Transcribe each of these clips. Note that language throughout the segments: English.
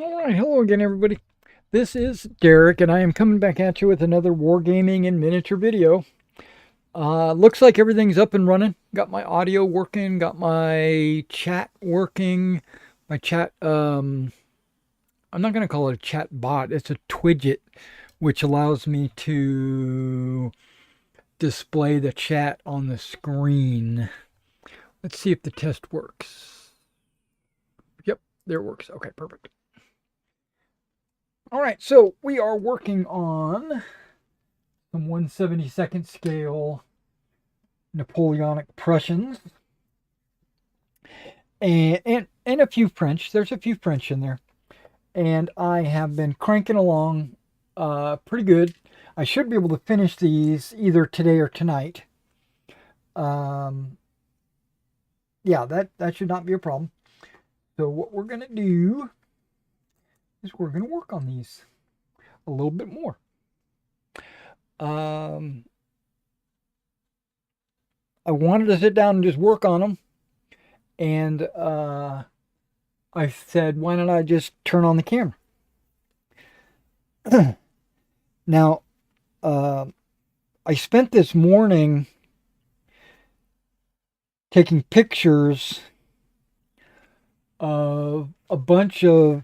All right, hello again, everybody. This is Derek, and I am coming back at you with another Wargaming and miniature video. Looks like everything's up and running. Got my audio working, got my chat working. My chat, I'm not going to call it a chat bot, it's a Twidget, which allows me to display the chat on the screen. Let's see if the test works. Yep, there it works. Okay, perfect. All right, so we are working on some 1/72nd scale Napoleonic Prussians and a few French. There's a few French in there, and I have been cranking along pretty good. I should be able to finish these either today or tonight. Um, yeah, that should not be a problem. So what we're gonna do is we're gonna work on these a little bit more. Um, I wanted to sit down and just work on them, and I said, why don't I just turn on the camera? Now, I spent this morning taking pictures of a bunch of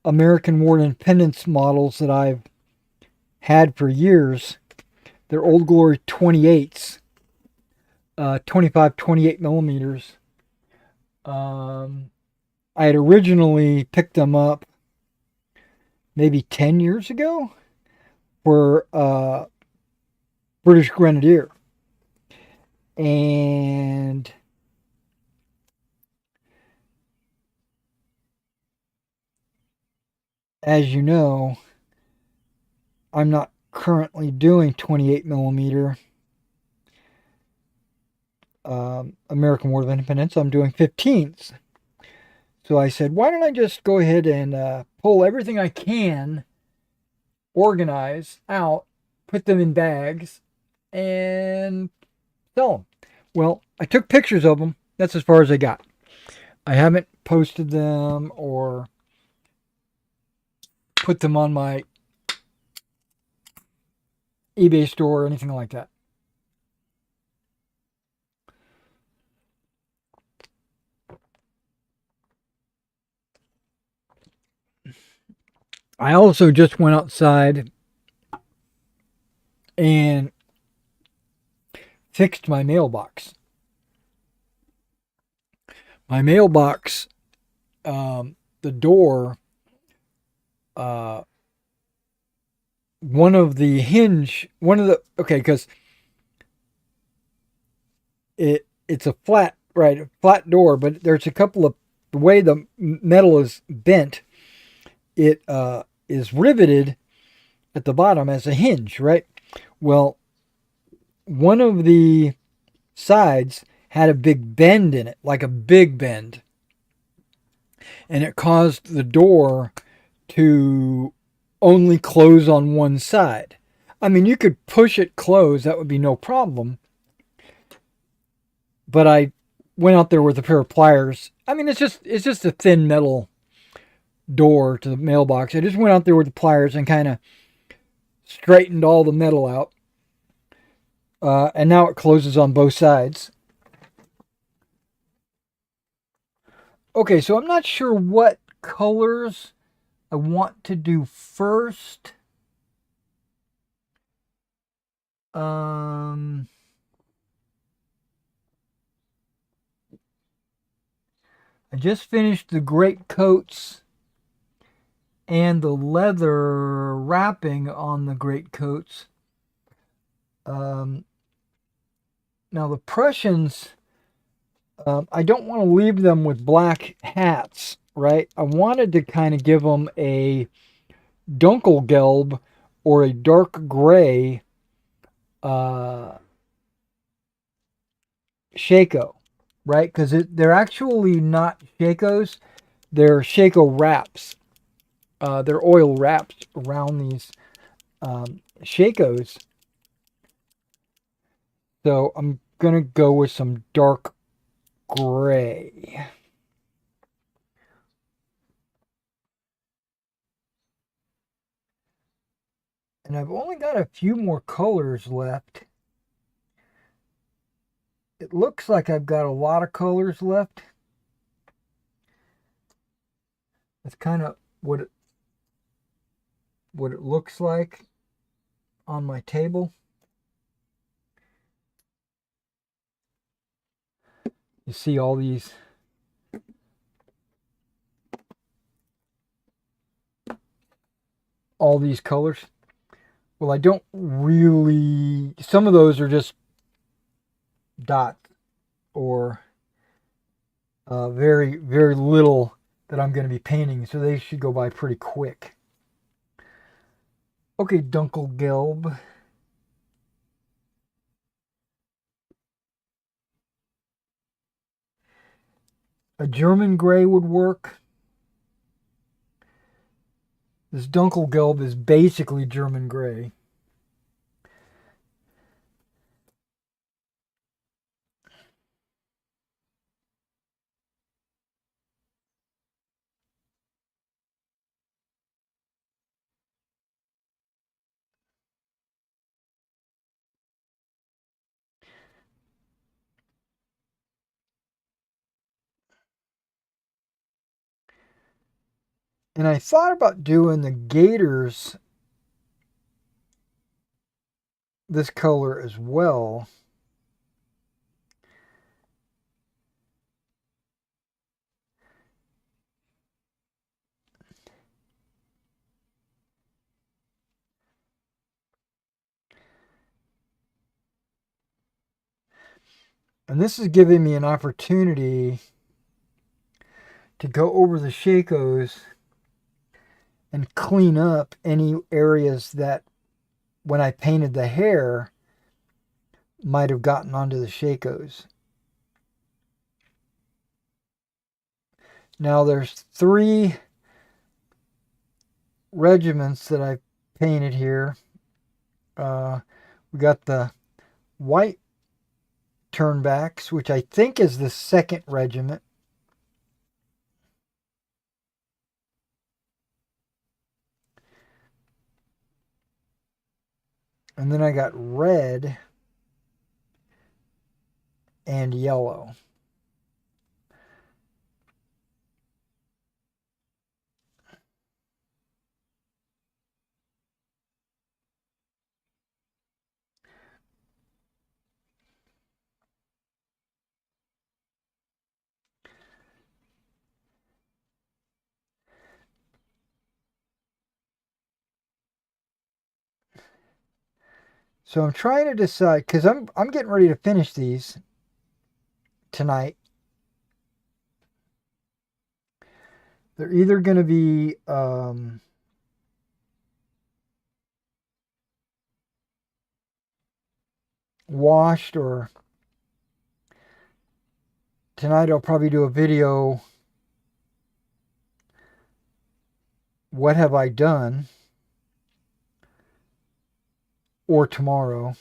American War Independence models that I've had for years. They're Old Glory 28s, 25, 28 millimeters. I had originally picked them up maybe 10 years ago for British Grenadier. And as you know, I'm not currently doing 28 millimeter American War of Independence. I'm doing 15s. So I said, why don't I just go ahead and pull everything I can, organize out, put them in bags, and sell them. Well, I took pictures of them. That's as far as I got. I haven't posted them or put them on my eBay store or anything like that. I also just went outside and fixed my mailbox. My mailbox, the door, uh, because it's a flat door, but there's a couple of, the way the metal is bent, it is riveted at the bottom as a hinge, right? Well, one of the sides had a big bend in it, like a big bend, and it caused the door to only close on one side. I mean, you could push it closed, that would be no problem. But I went out there with a pair of pliers. I mean, it's just a thin metal door to the mailbox. I just went out there with the pliers and kind of straightened all the metal out. And now it closes on both sides. Okay, so I'm not sure what colors I want to do first. I just finished the great coats and the leather wrapping on the great coats. Now the Prussians, I don't want to leave them with black hats, right? I wanted to kind of give them a dunkelgelb or a dark gray shako, right? Because they're actually not shakos, they're shako wraps. They're oil wraps around these shakos. So I'm going to go with some dark gray. And I've only got a few more colors left. It looks like I've got a lot of colors left. That's kind of what it looks like on my table. You see all these colors. Well, I don't really, some of those are just dots or very, very little that I'm going to be painting, so they should go by pretty quick. Okay, Dunkelgelb. A German gray would work. This Dunkelgelb is basically German gray. And I thought about doing the gators this color as well. And this is giving me an opportunity to go over the Shakos and clean up any areas that when I painted the hair might have gotten onto the Shakos. Now there's 3 regiments that I painted here. We got the white turnbacks, which I think is the 2nd regiment. And then I got red and yellow. So I'm trying to decide, because I'm getting ready to finish these tonight. They're either going to be washed, or tonight I'll probably do a video, what have I done, or tomorrow,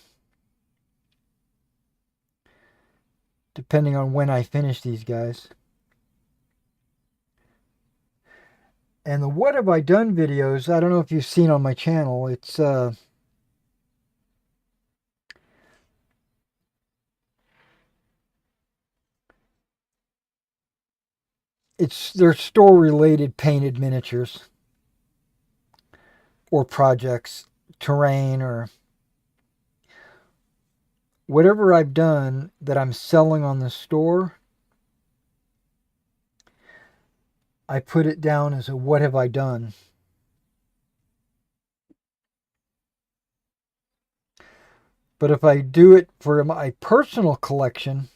depending on when I finish these guys. And the what have I done videos, I don't know if you've seen on my channel, they're store related painted miniatures or projects, terrain, or whatever I've done that I'm selling on the store. I put it down as a what have I done. But if I do it for my personal collection,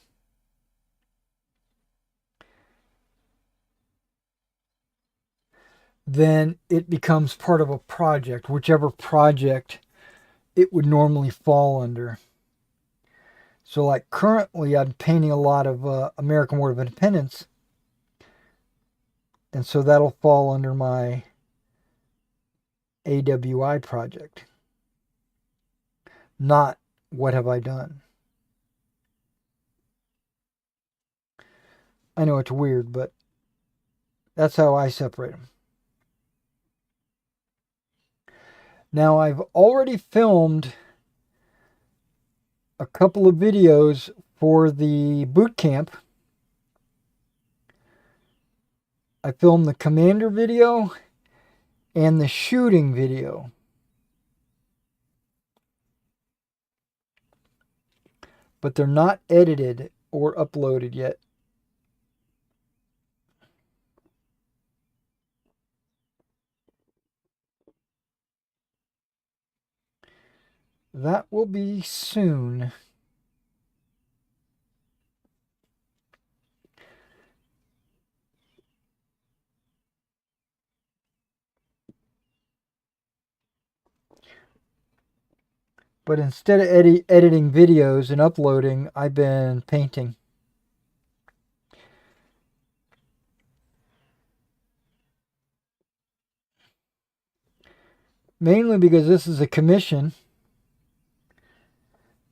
then it becomes part of a project, whichever project it would normally fall under. So like currently I'm painting a lot of American War of Independence, and so that'll fall under my AWI project, not what have I done. I know it's weird, but that's how I separate them. Now, I've already filmed a couple of videos for the boot camp. I filmed the commander video and the shooting video. But they're not edited or uploaded yet. That will be soon. But instead of editing videos and uploading, I've been painting. Mainly because this is a commission.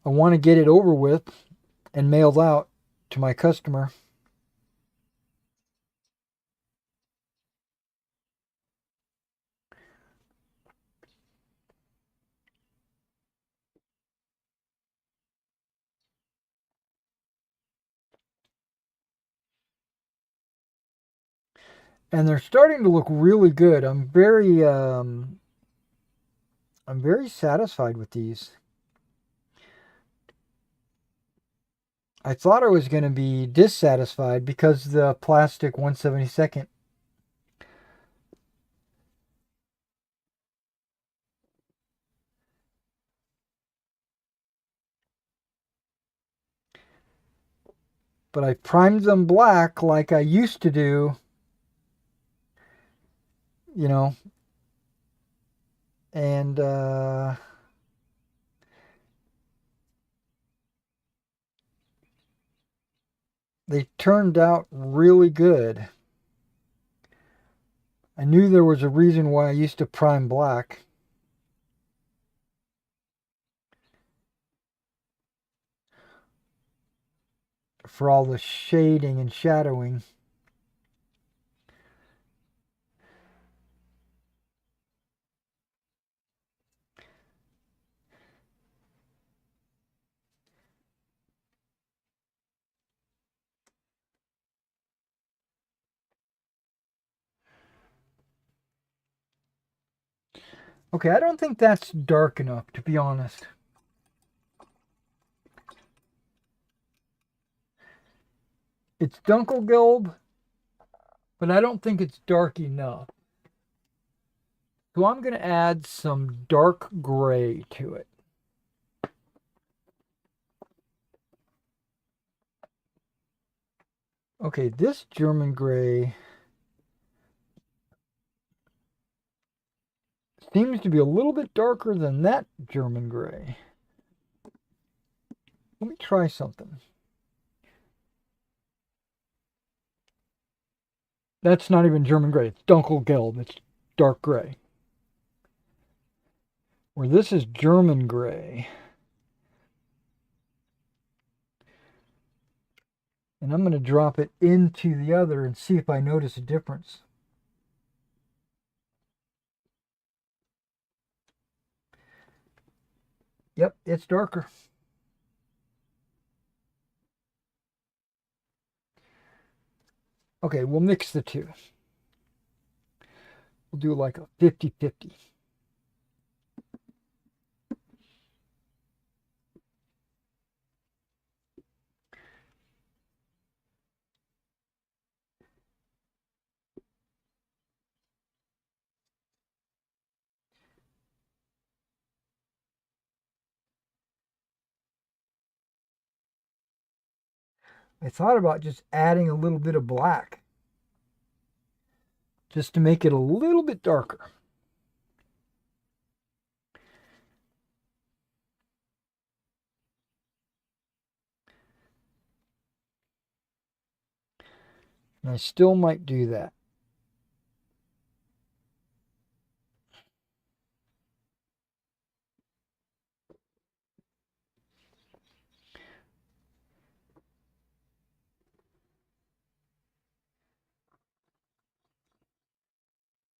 I want to get it over with and mailed out to my customer. And they're starting to look really good. I'm very satisfied with these. I thought I was going to be dissatisfied because the plastic 1/72. But I primed them black like I used to do, you know, and they turned out really good. I knew there was a reason why I used to prime black. For all the shading and shadowing. Okay, I don't think that's dark enough, to be honest. It's Dunkelgelb, but I don't think it's dark enough. So I'm going to add some dark gray to it. Okay, this German gray seems to be a little bit darker than that German gray. Let me try something. That's not even German gray. It's Dunkelgelb. It's dark gray. Where this is German gray. And I'm going to drop it into the other and see if I notice a difference. Yep, it's darker. Okay, we'll mix the two. We'll do like a 50-50. I thought about just adding a little bit of black just to make it a little bit darker. And I still might do that.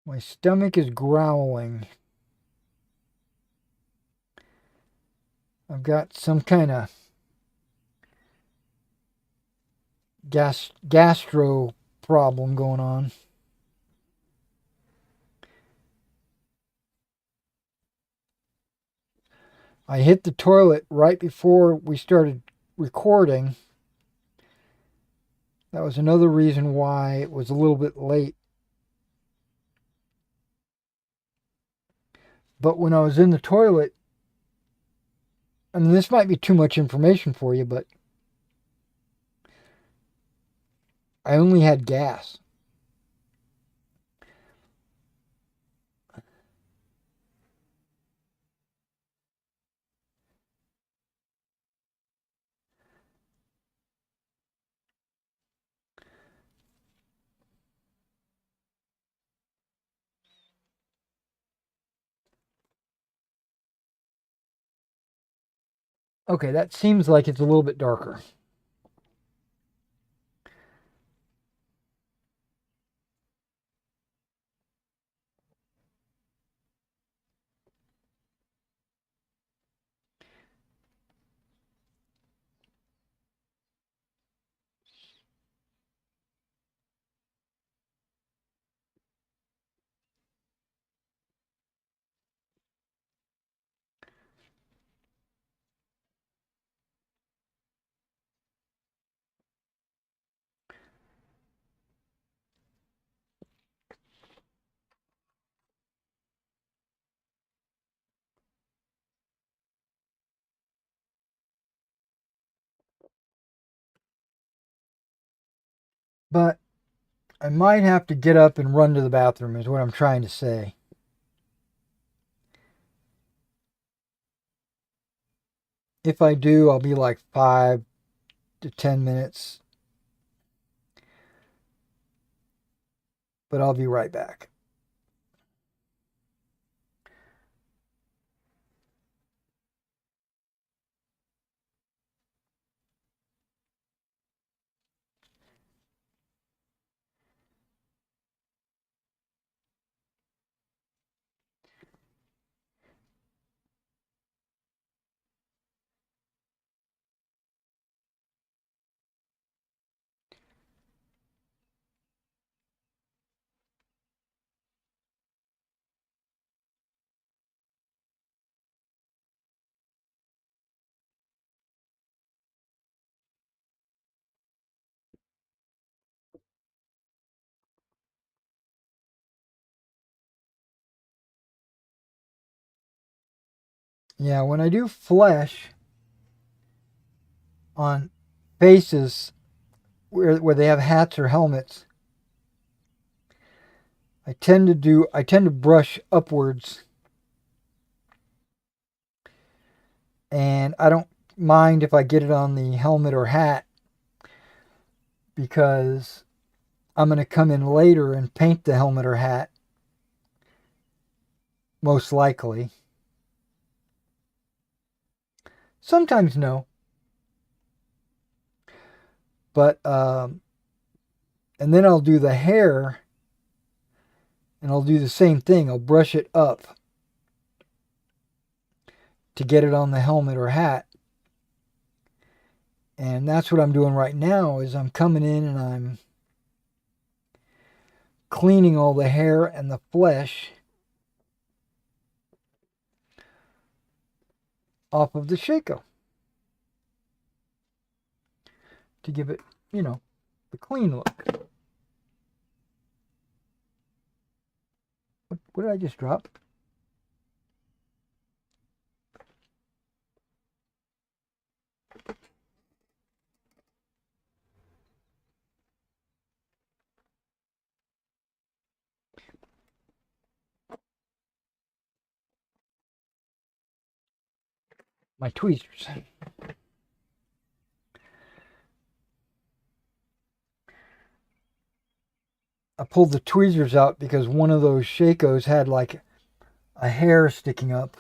My stomach is growling. I've got some kind of gastro problem going on. I hit the toilet right before we started recording. That was another reason why it was a little bit late. But when I was in the toilet, I mean, this might be too much information for you, but I only had gas. Okay, that seems like it's a little bit darker. But I might have to get up and run to the bathroom, is what I'm trying to say. If I do, I'll be like 5 to 10 minutes. But I'll be right back. Yeah, when I do flesh on faces where they have hats or helmets, I tend to brush upwards, and I don't mind if I get it on the helmet or hat because I'm going to come in later and paint the helmet or hat, most likely. Sometimes no, but and then I'll do the hair, and I'll do the same thing. I'll brush it up to get it on the helmet or hat. And that's what I'm doing right now is I'm coming in and I'm cleaning all the hair and the flesh off of the Shako to give it, the clean look. What did I just drop? My tweezers. I pulled the tweezers out because one of those Shakos had like a hair sticking up.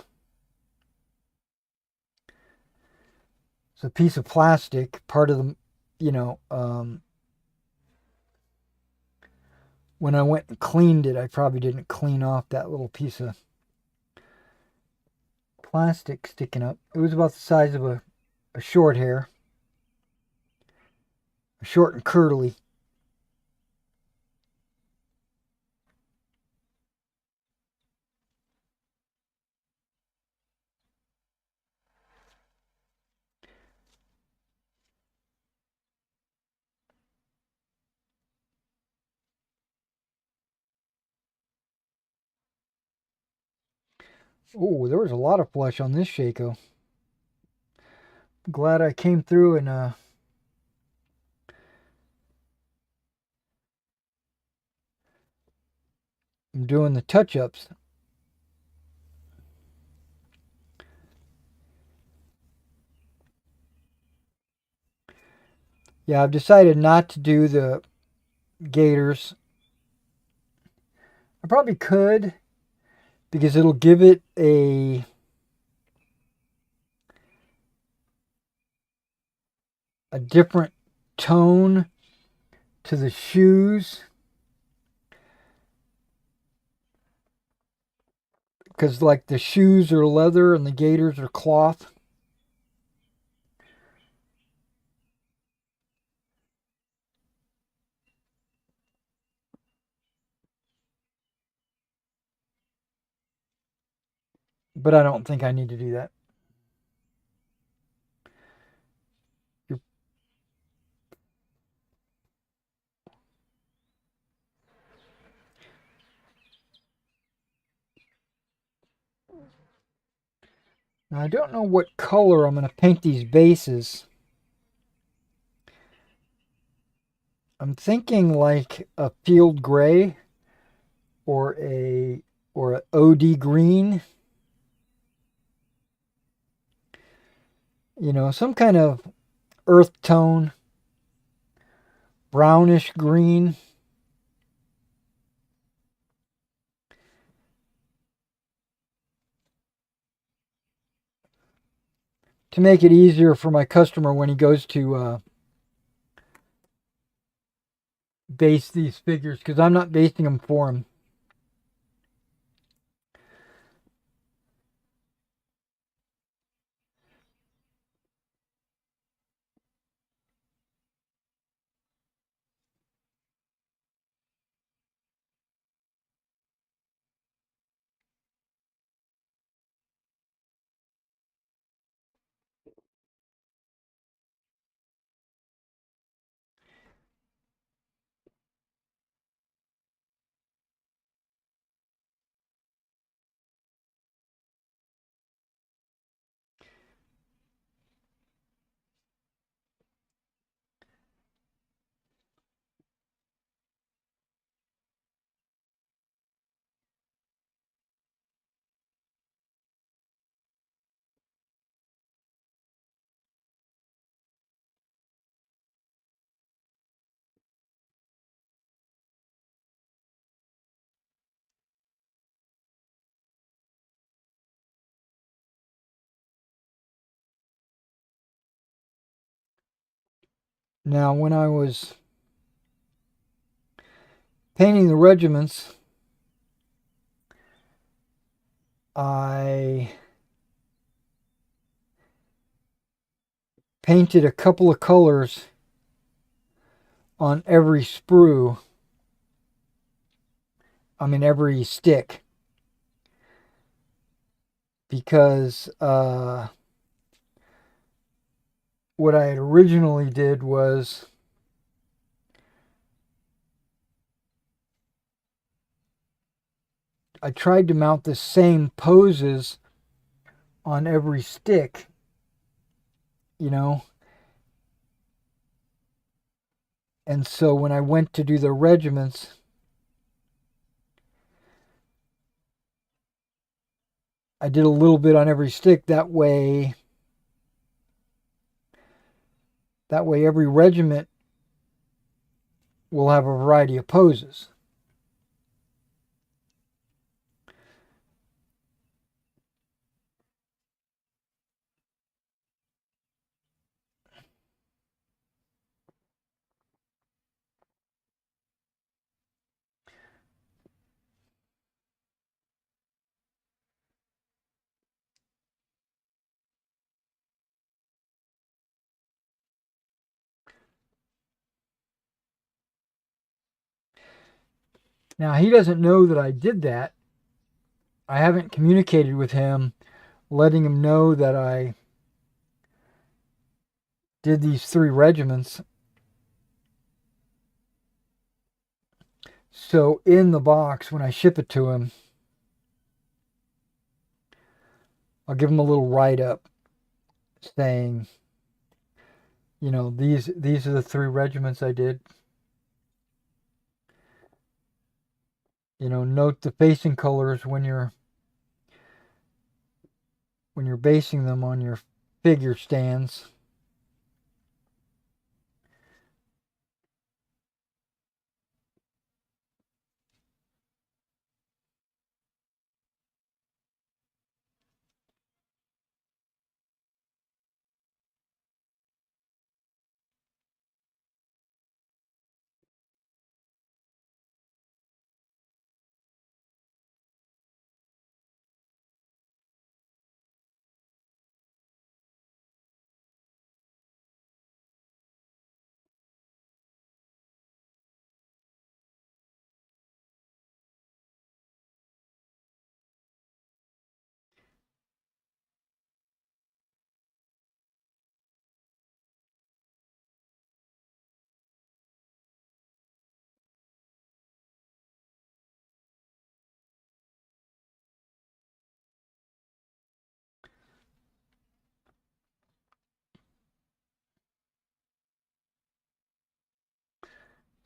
It's a piece of plastic, part of the, when I went and cleaned it, I probably didn't clean off that little piece of plastic sticking up. It was about the size of a short hair. Short and curly. Oh, there was a lot of flesh on this Shaco. Glad I came through and I'm doing the touch-ups. Yeah, I've decided not to do the gators. I probably could because it'll give it a different tone to the shoes, because like the shoes are leather and the gators are cloth. But I don't think I need to do that. Now I don't know what color I'm going to paint these bases. I'm thinking like a field gray or a OD green. You know, some kind of earth tone, brownish green. To make it easier for my customer when he goes to base these figures, because I'm not basing them for him. Now, when I was painting the regiments, I painted a couple of colors on every sprue. I mean, every stick. Because what I had originally did was I tried to mount the same poses on every stick, you know. And so when I went to do the regiments, I did a little bit on every stick. That way every regiment will have a variety of poses. Now, he doesn't know that I did that. I haven't communicated with him, letting him know that I did these 3 regiments. So in the box, when I ship it to him, I'll give him a little write-up saying, you know, these are the 3 regiments I did. You know, note the facing colors when you're basing them on your figure stands.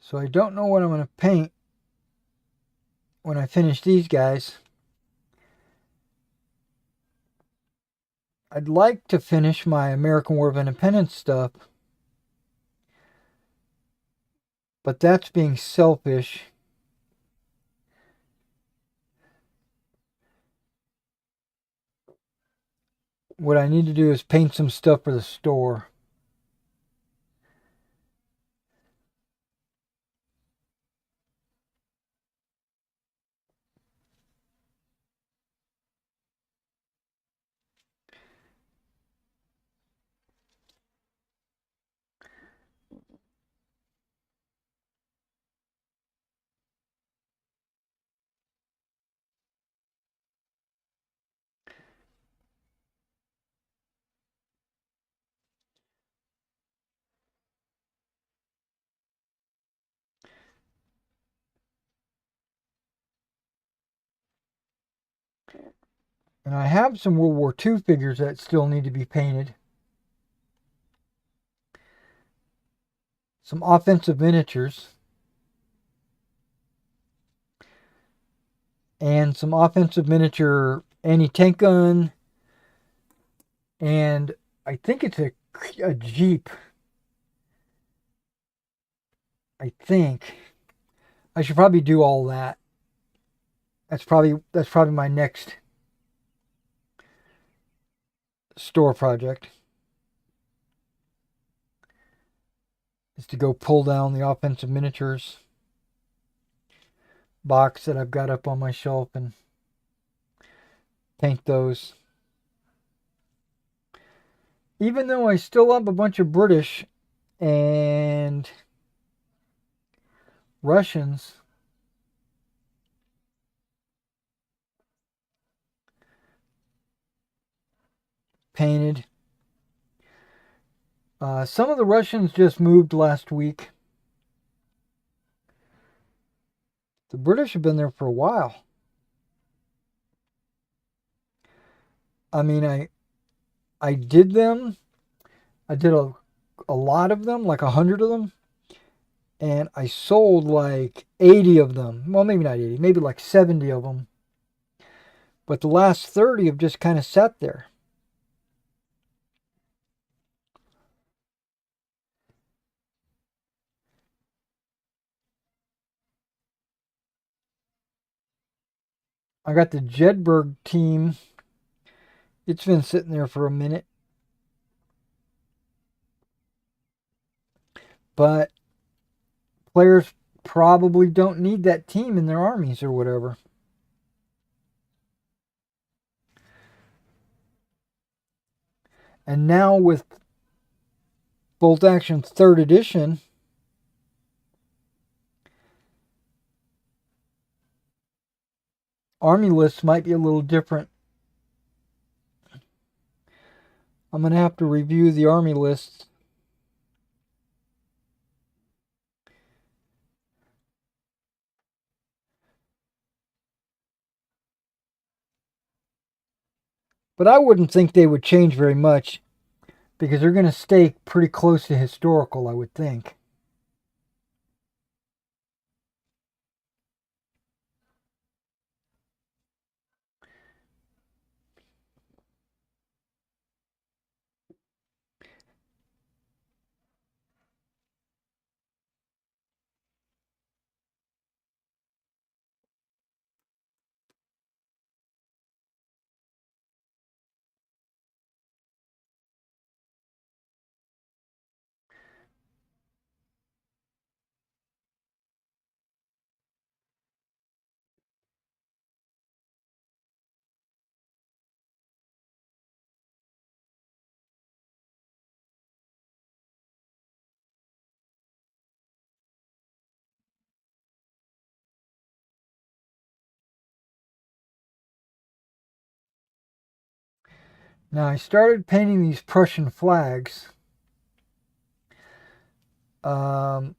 So I don't know what I'm going to paint when I finish these guys. I'd like to finish my American War of Independence stuff, but that's being selfish. What I need to do is paint some stuff for the store. And I have some World War II figures that still need to be painted. Some offensive miniatures. And some offensive miniature anti-tank gun. And I think it's a Jeep. I think. I should probably do all that. That's probably my next store project. Is to go pull down the offensive miniatures box that I've got up on my shelf and paint those. Even though I still have a bunch of British and Russians painted. Some of the Russians just moved last week. The British have been there for a while. I mean, I did them. I did a lot of them, like 100 of them. And I sold like 80 of them. Well, maybe not 80, maybe like 70 of them. But the last 30 have just kind of sat there. I got the Jedburgh team. It's been sitting there for a minute. But players probably don't need that team in their armies or whatever. And now with Bolt Action 3rd edition, Army lists might be a little different. I'm going to have to review the Army lists. But I wouldn't think they would change very much because they're going to stay pretty close to historical, I would think. Now, I started painting these Prussian flags. Um,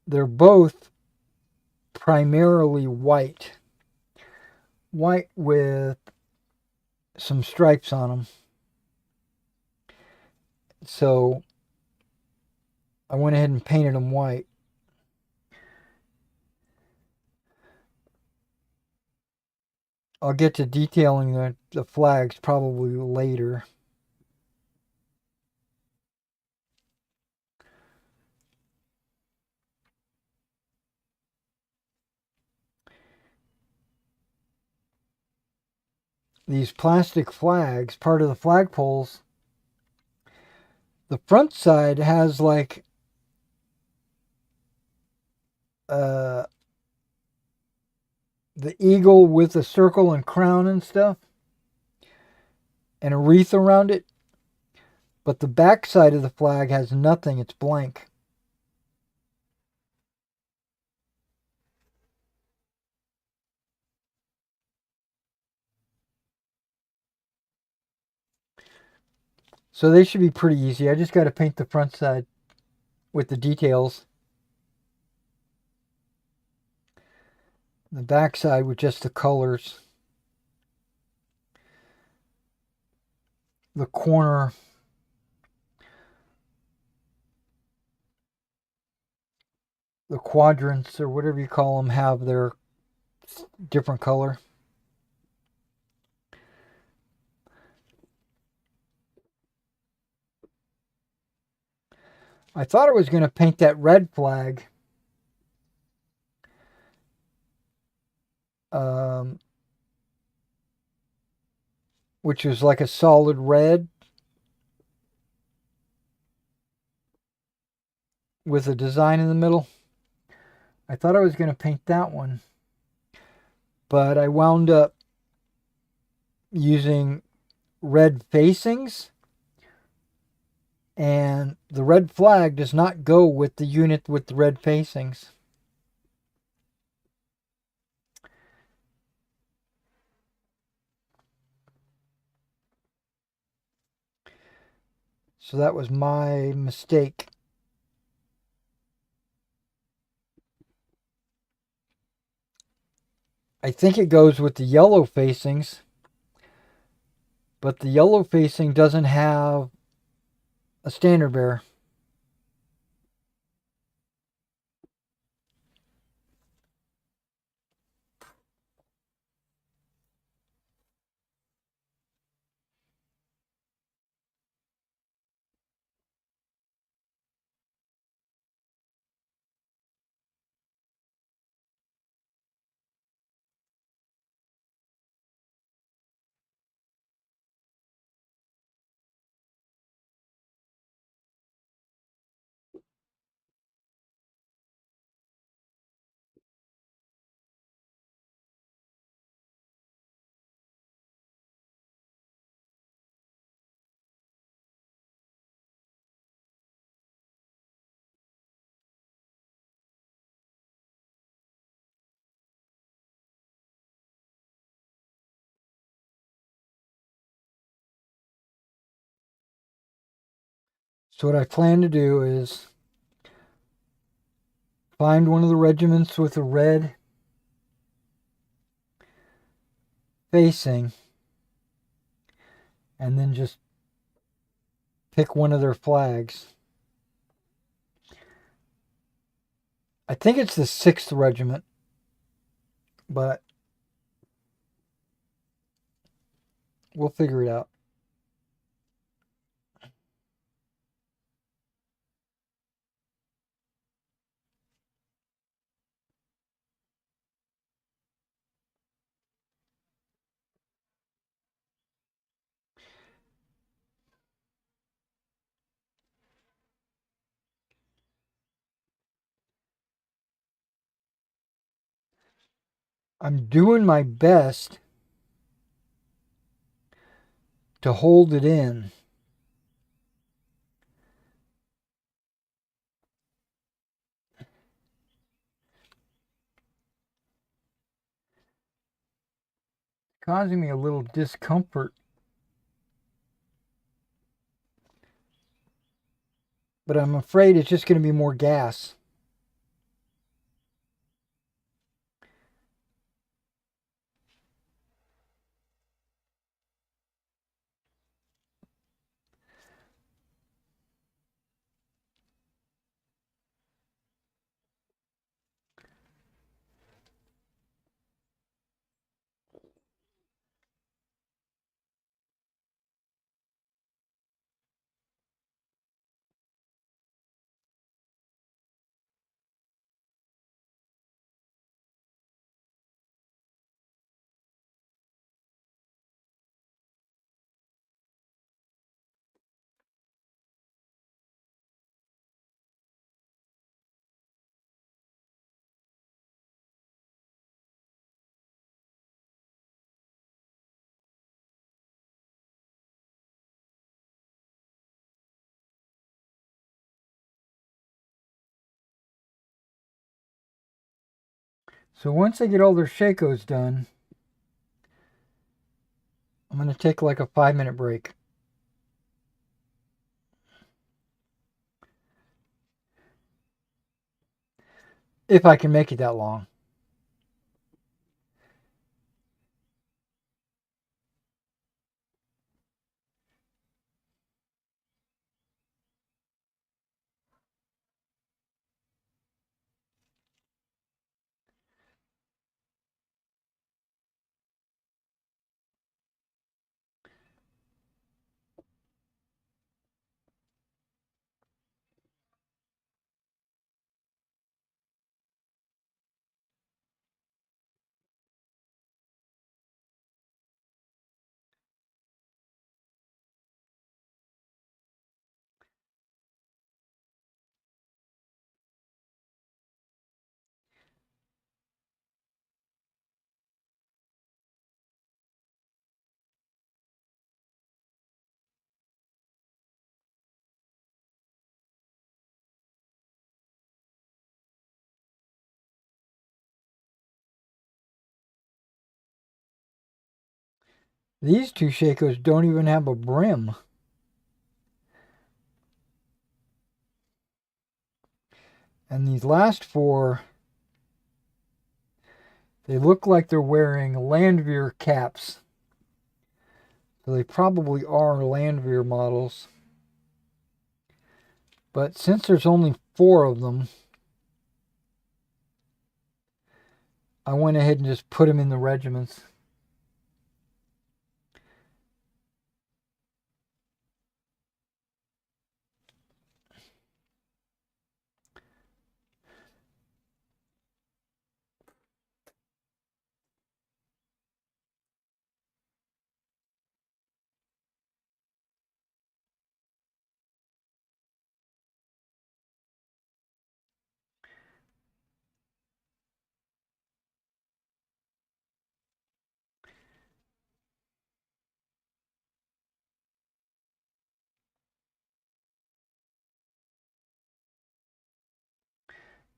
they're both primarily white. White with some stripes on them. So I went ahead and painted them white. I'll get to detailing the flags probably later. These plastic flags, part of the flagpoles, the front side has like uh, the eagle with a circle and crown and stuff, and a wreath around it. But the back side of the flag has nothing, it's blank. So they should be pretty easy. I just got to paint the front side with the details. The back side with just the colors. The corner, the quadrants or whatever you call them have their different color. I thought I was going to paint that red flag. Um, which was like a solid red with a design in the middle. I thought I was going to paint that one, but I wound up using red facings, and the red flag does not go with the unit with the red facings. So that was my mistake. I think it goes with the yellow facings, but the yellow facing doesn't have a standard bearer. So what I plan to do is find one of the regiments with a red facing, and then just pick one of their flags. I think it's the 6th Regiment, but we'll figure it out. I'm doing my best to hold it in. Causing me a little discomfort. But I'm afraid it's just going to be more gas. So once I get all their shakos done, I'm going to take like a 5-minute break. If I can make it that long. These 2 shakos don't even have a brim. And these last 4, they look like they're wearing Landwehr caps. So they probably are Landwehr models. But since there's only 4 of them, I went ahead and just put them in the regiments.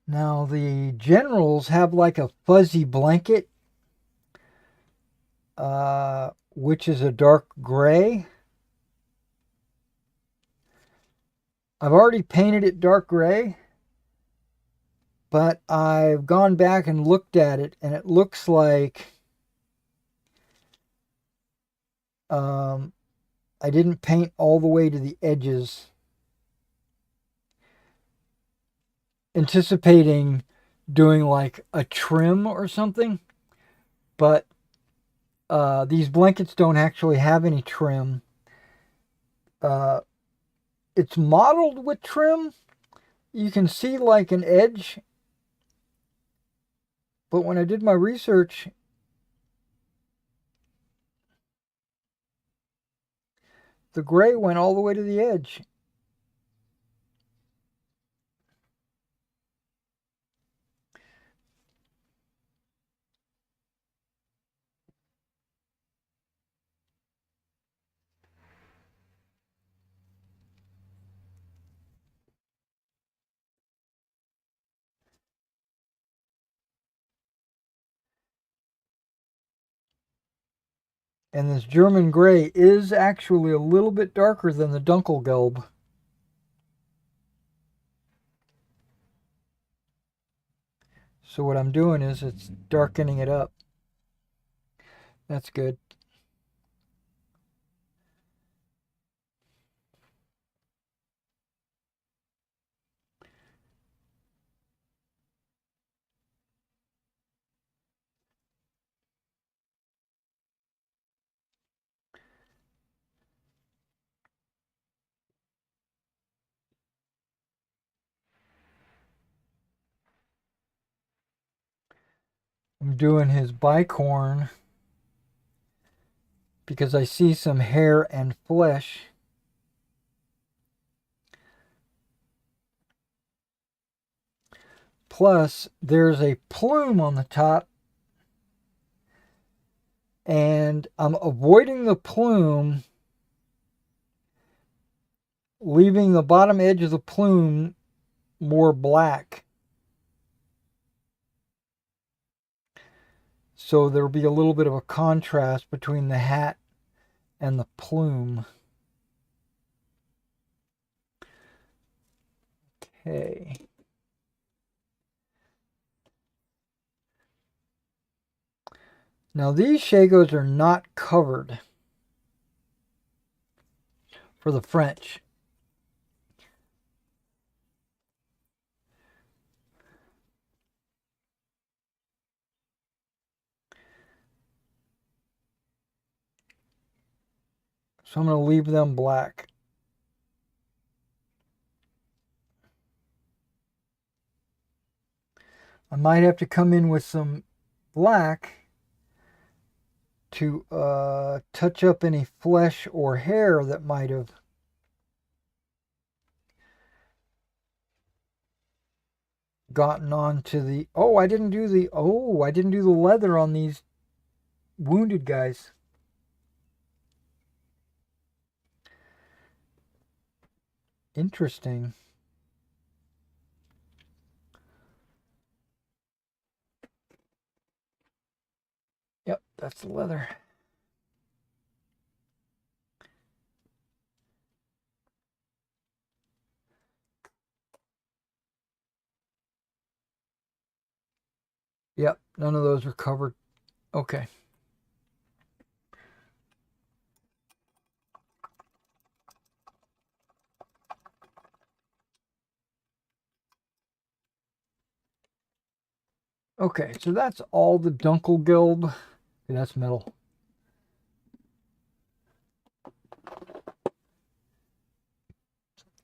Now the generals have like a fuzzy blanket, which is a dark gray. I've already painted it dark gray, but I've gone back and looked at it, and it looks like I didn't paint all the way to the edges, anticipating doing like a trim or something, but these blankets don't actually have any trim. It's modeled with trim. You can see like an edge, but when I did my research, the gray went all the way to the edge. And this German gray is actually a little bit darker than the Dunkelgelb. So what I'm doing is it's darkening it up. That's good. I'm doing his bicorn because I see some hair and flesh. Plus, there's a plume on the top, and I'm avoiding the plume, leaving the bottom edge of the plume more black. So there'll be a little bit of a contrast between the hat and the plume. Okay. Now these shakos are not covered for the French. So I'm going to leave them black. I might have to come in with some black to touch up any flesh or hair that might have gotten onto the... I didn't do the leather on these wounded guys. Interesting. Yep, that's the leather. Yep, none of those are covered. Okay. Okay, so that's all the Dunkelgelb. Okay, that's metal.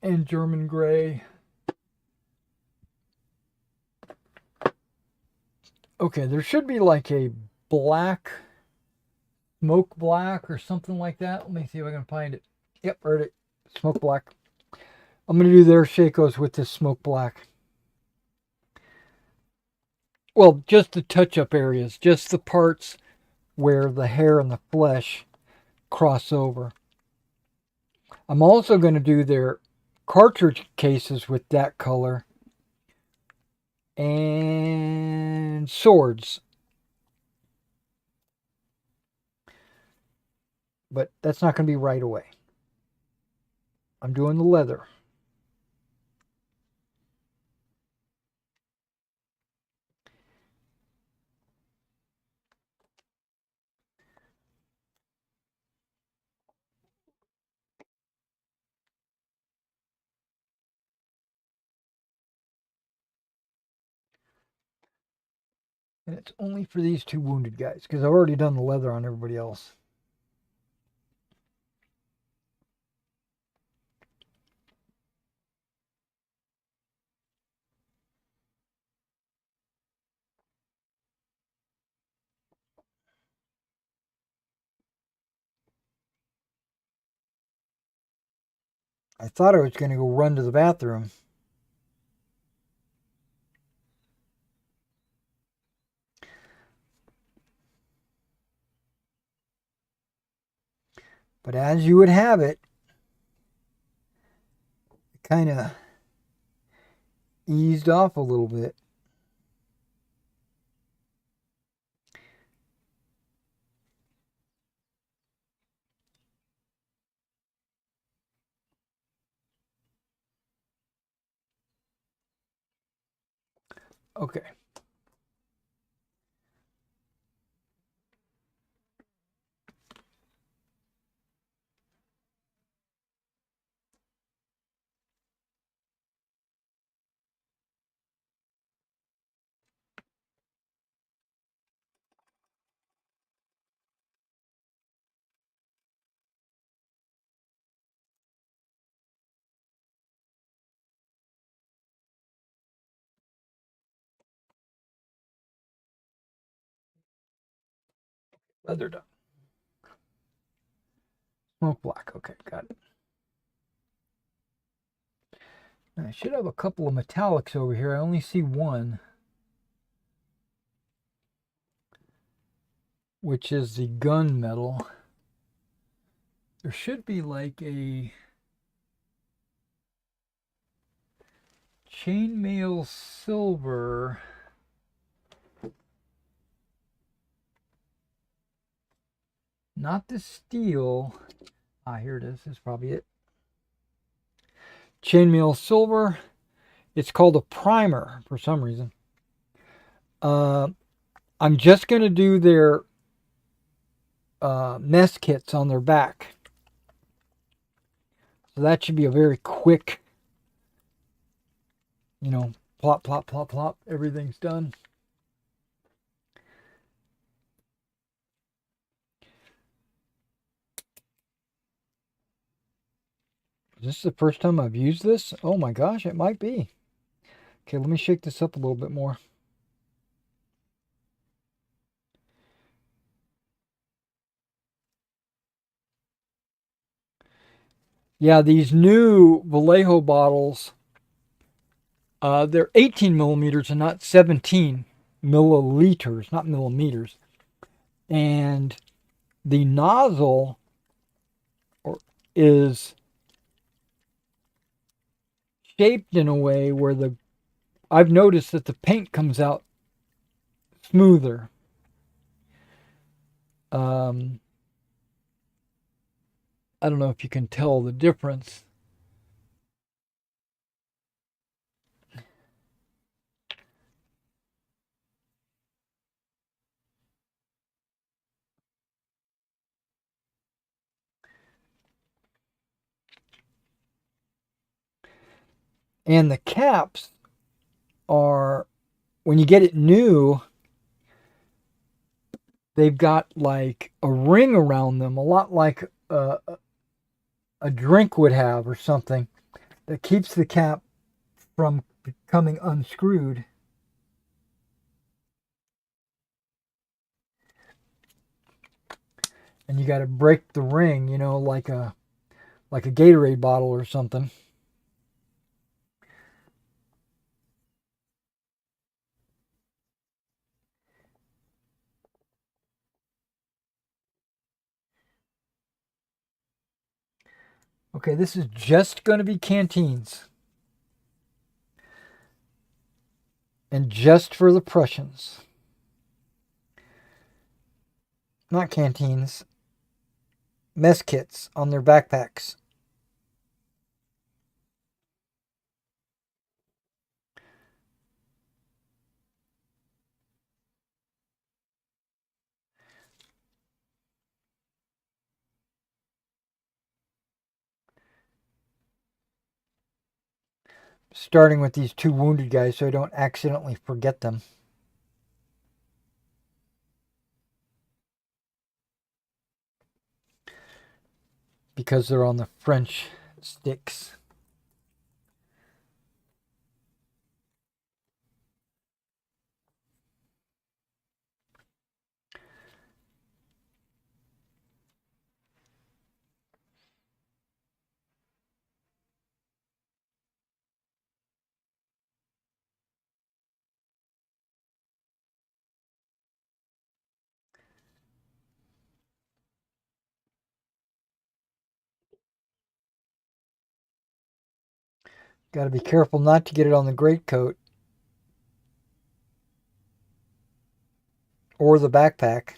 And German gray. Okay, there should be like a black, smoke black or something like that. Let me see if I can find it. Yep, heard it. Smoke black. I'm going to do their shakos with this smoke black. Well, just the touch-up areas, just the parts where the hair and the flesh cross over. I'm also going to do their cartridge cases with that color. And swords. But that's not going to be right away. I'm doing the leather. And it's only for these two wounded guys, because I've already done the leather on everybody else. I thought I was going to go run to the bathroom. But as you would have it, kind of eased off a little bit. Okay. Leather done. Smoke black. Okay, got it. I should have a couple of metallics over here. I only see one, which is the gunmetal. There should be like a chainmail silver. Not the steel. Ah, here it is. This is probably it. Chainmail silver. It's called a primer for some reason. I'm just going to do their mess kits on their back. So that should be a very quick, plop, plop, plop, plop. Everything's done. Is this the first time I've used this? Oh my gosh, it might be. Okay, let me shake this up a little bit more. Yeah, these new Vallejo bottles, they're 18 millimeters and not 17 milliliters, not millimeters. And the nozzle is shaped in a way where I've noticed that the paint comes out smoother. I don't know if you can tell the difference. And the caps are, when you get it new, they've got like a ring around them, a lot like a drink would have or something, that keeps the cap from becoming unscrewed. And you got to break the ring, like a Gatorade bottle or something. Okay, this is just going to be canteens. And just for the Prussians. Not canteens. Mess kits on their backpacks. Starting with these two wounded guys so I don't accidentally forget them. because they're on the French sticks. Got to be careful not to get it on the greatcoat or the backpack.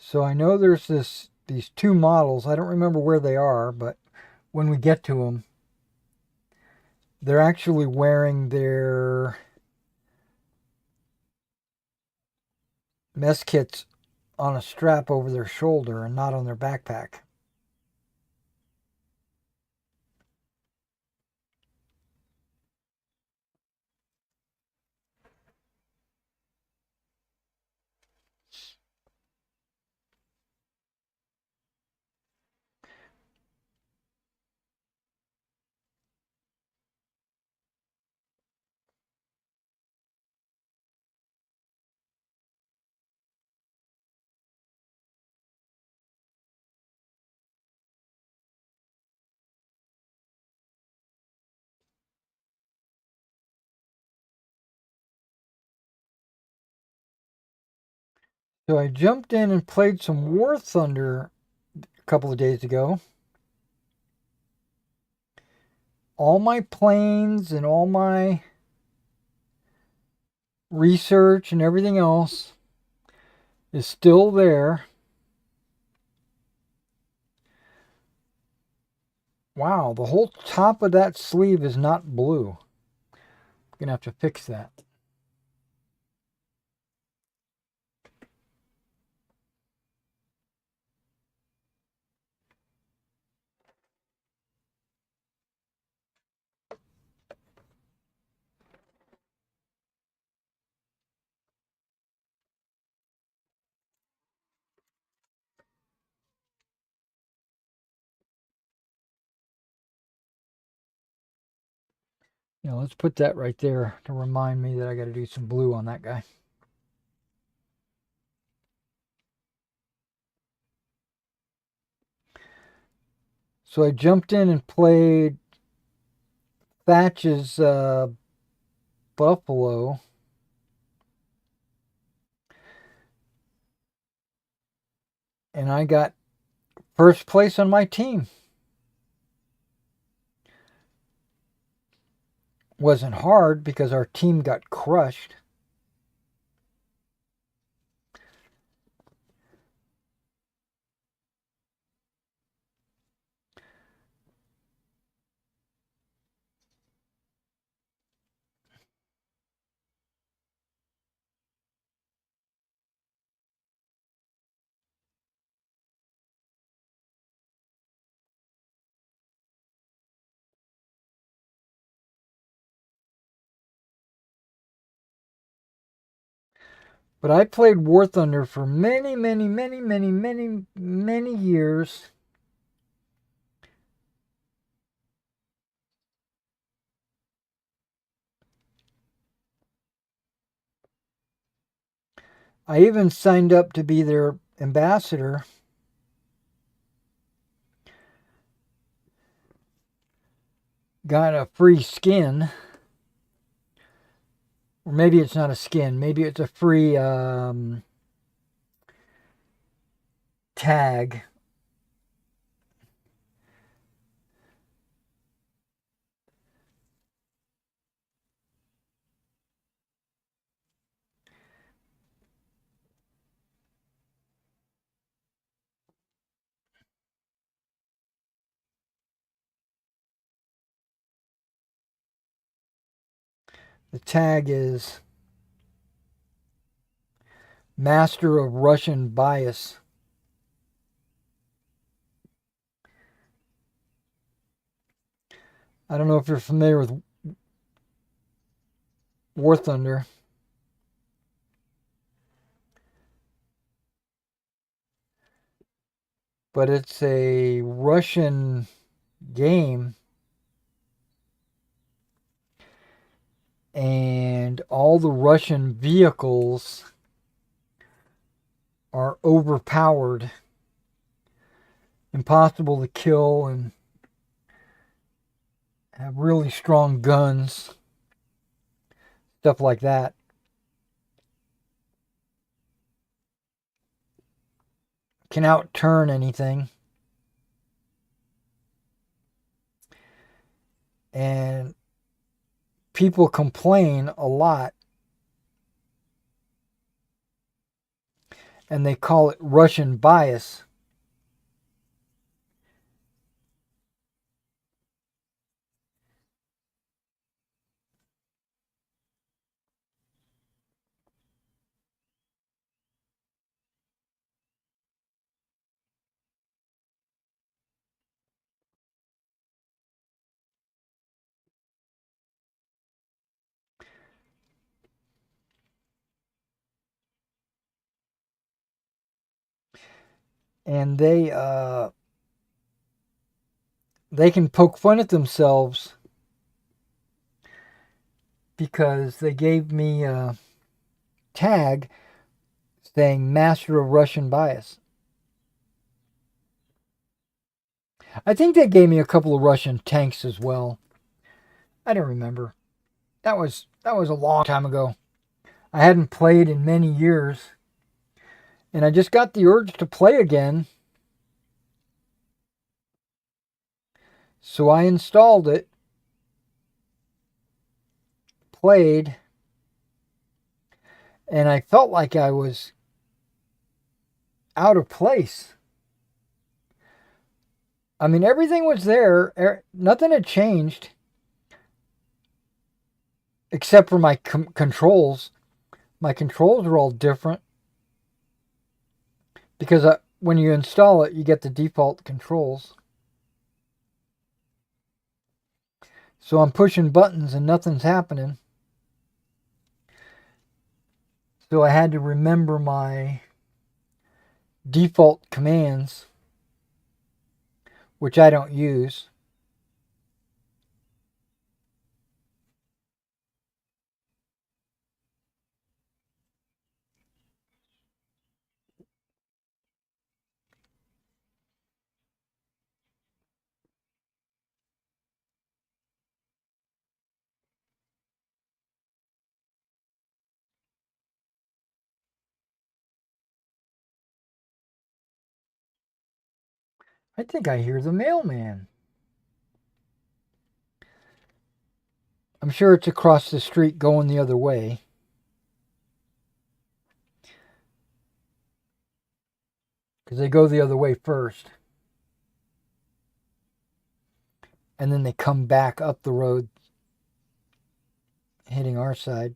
So I know there's these two models. I don't remember where they are, but when we get to them, they're actually wearing their mess kits on a strap over their shoulder and not on their backpack. So I jumped in and played some War Thunder a couple of days ago. All my planes and all my research and everything else is still there. Wow, the whole top of that sleeve is not blue. I'm gonna have to fix that. Let's put that right there to remind me that I got to do some blue on that guy. So I jumped in and played Thatch's Buffalo. And I got first place on my team. Wasn't hard because our team got crushed. But I played War Thunder for many, many, many, many, many, many years. I even signed up to be their ambassador. Got a free skin. Or maybe it's not a skin. Maybe it's a free tag. The tag is Master of Russian Bias. I don't know if you're familiar with War Thunder. But it's a Russian game, and all the Russian vehicles are overpowered, impossible to kill, and have really strong guns, stuff like that. Can outturn anything. And people complain a lot, and they call it Russian bias. And they can poke fun at themselves because they gave me a tag saying Master of Russian Bias. I think they gave me a couple of Russian tanks as well. I don't remember. That was a long time ago. I hadn't played in many years, and I just got the urge to play again. So I installed it, played, and I felt like I was out of place. I mean, everything was there. Nothing had changed except for my controls. My controls are all different because when you install it, you get the default controls. So I'm pushing buttons and nothing's happening. So I had to remember my default commands, which I don't use. I think I hear the mailman. I'm sure it's across the street going the other way. Because they go the other way first. And then they come back up the road, hitting our side.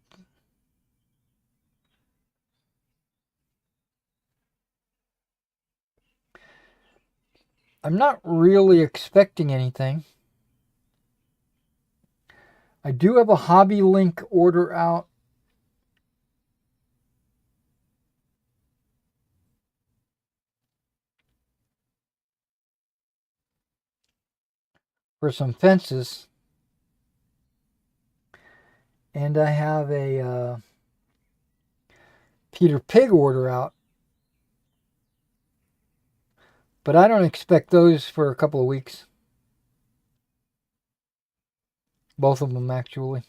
I'm not really expecting anything. I do have a Hobby Link order out. For some fences. And I have a Peter Pig order out. But I don't expect those for a couple of weeks. Both of them, actually.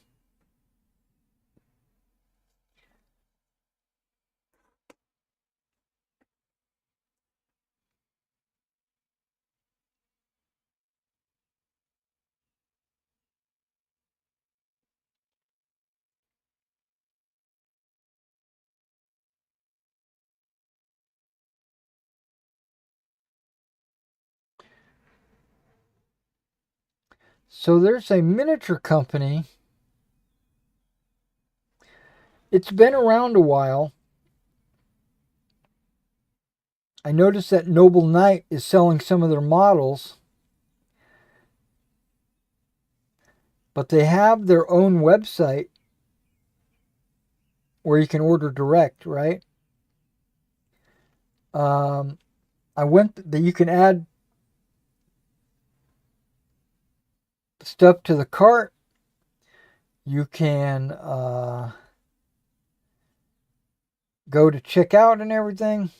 So there's a miniature company. It's been around a while. I noticed that Noble Knight is selling some of their models, but they have their own website where you can order direct, right? I went that you can add stuff to the cart. You can go to checkout and everything.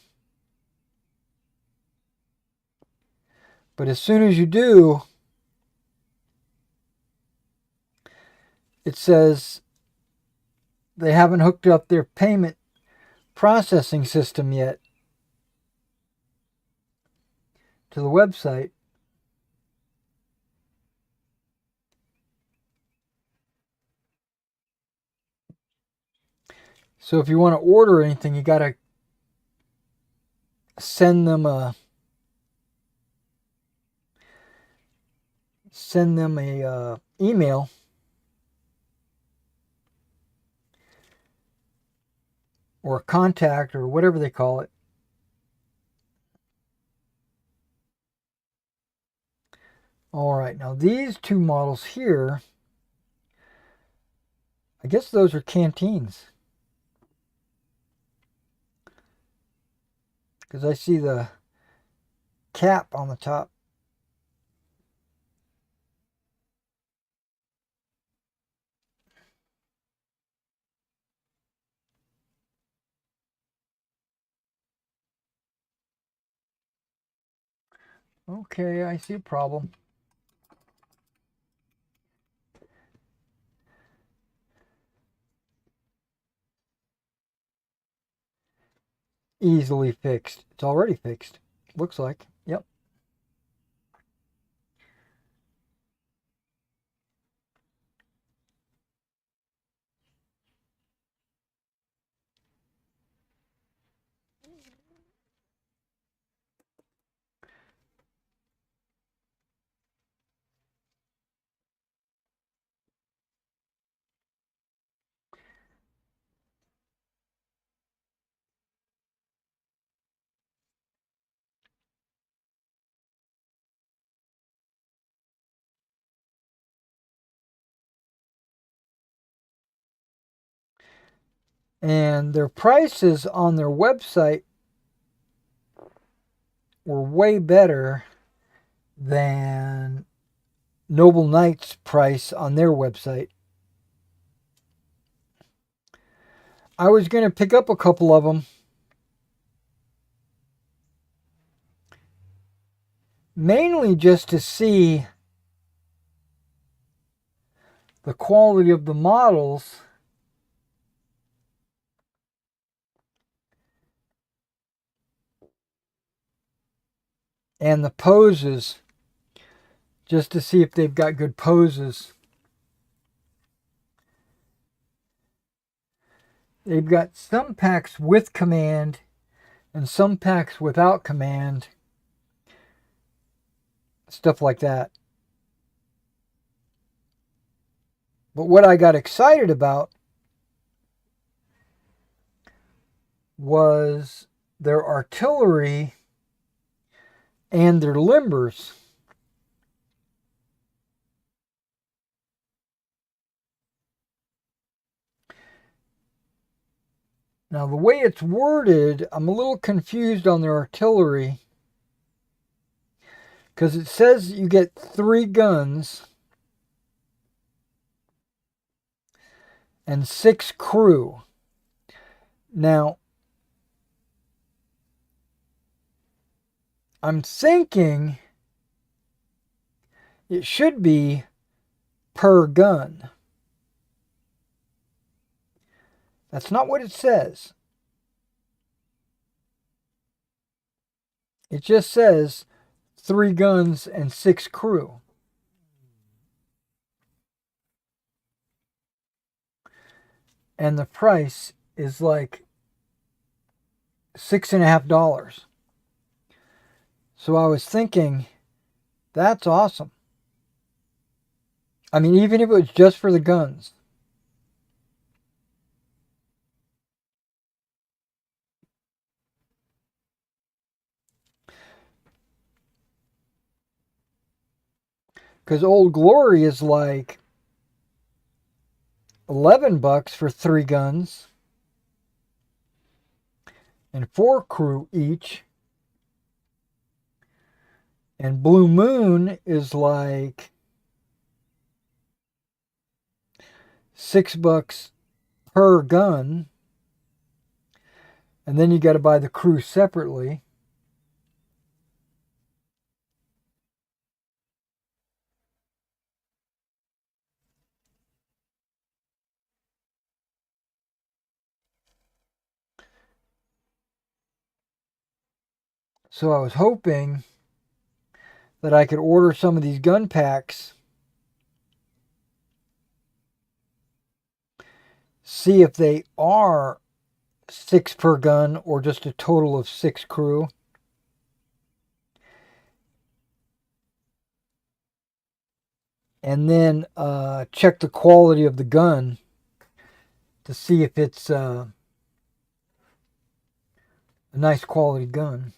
But as soon as you do, it says they haven't hooked up their payment processing system yet to the website. So if you want to order anything, you got to send them a email, or a contact, or whatever they call it. All right, now these two models here, I guess those are canteens, because I see the cap on the top. Okay, I see a problem. Easily fixed. It's already fixed. Looks like. Yep. And their prices on their website were way better than Noble Knight's price on their website. I was going to pick up a couple of them, mainly just to see the quality of the models and the poses, just to see if they've got good poses. They've got some packs with command and some packs without command. Stuff like that. But what I got excited about was their artillery and their limbers. Now, the way it's worded, I'm a little confused on their artillery, because it says you get 3 guns and 6 crew. Now, I'm thinking it should be per gun. That's not what it says. It just says 3 guns and 6 crew. And the price is like $6.50. So I was thinking, that's awesome. I mean, even if it was just for the guns. Because Old Glory is like $11 for 3 guns and 4 crew each. And Blue Moon is like $6 per gun. And then you got to buy the crew separately. So I was hoping that I could order some of these gun packs, see if they are 6 per gun or just a total of 6 crew. And then check the quality of the gun to see if it's a nice quality gun.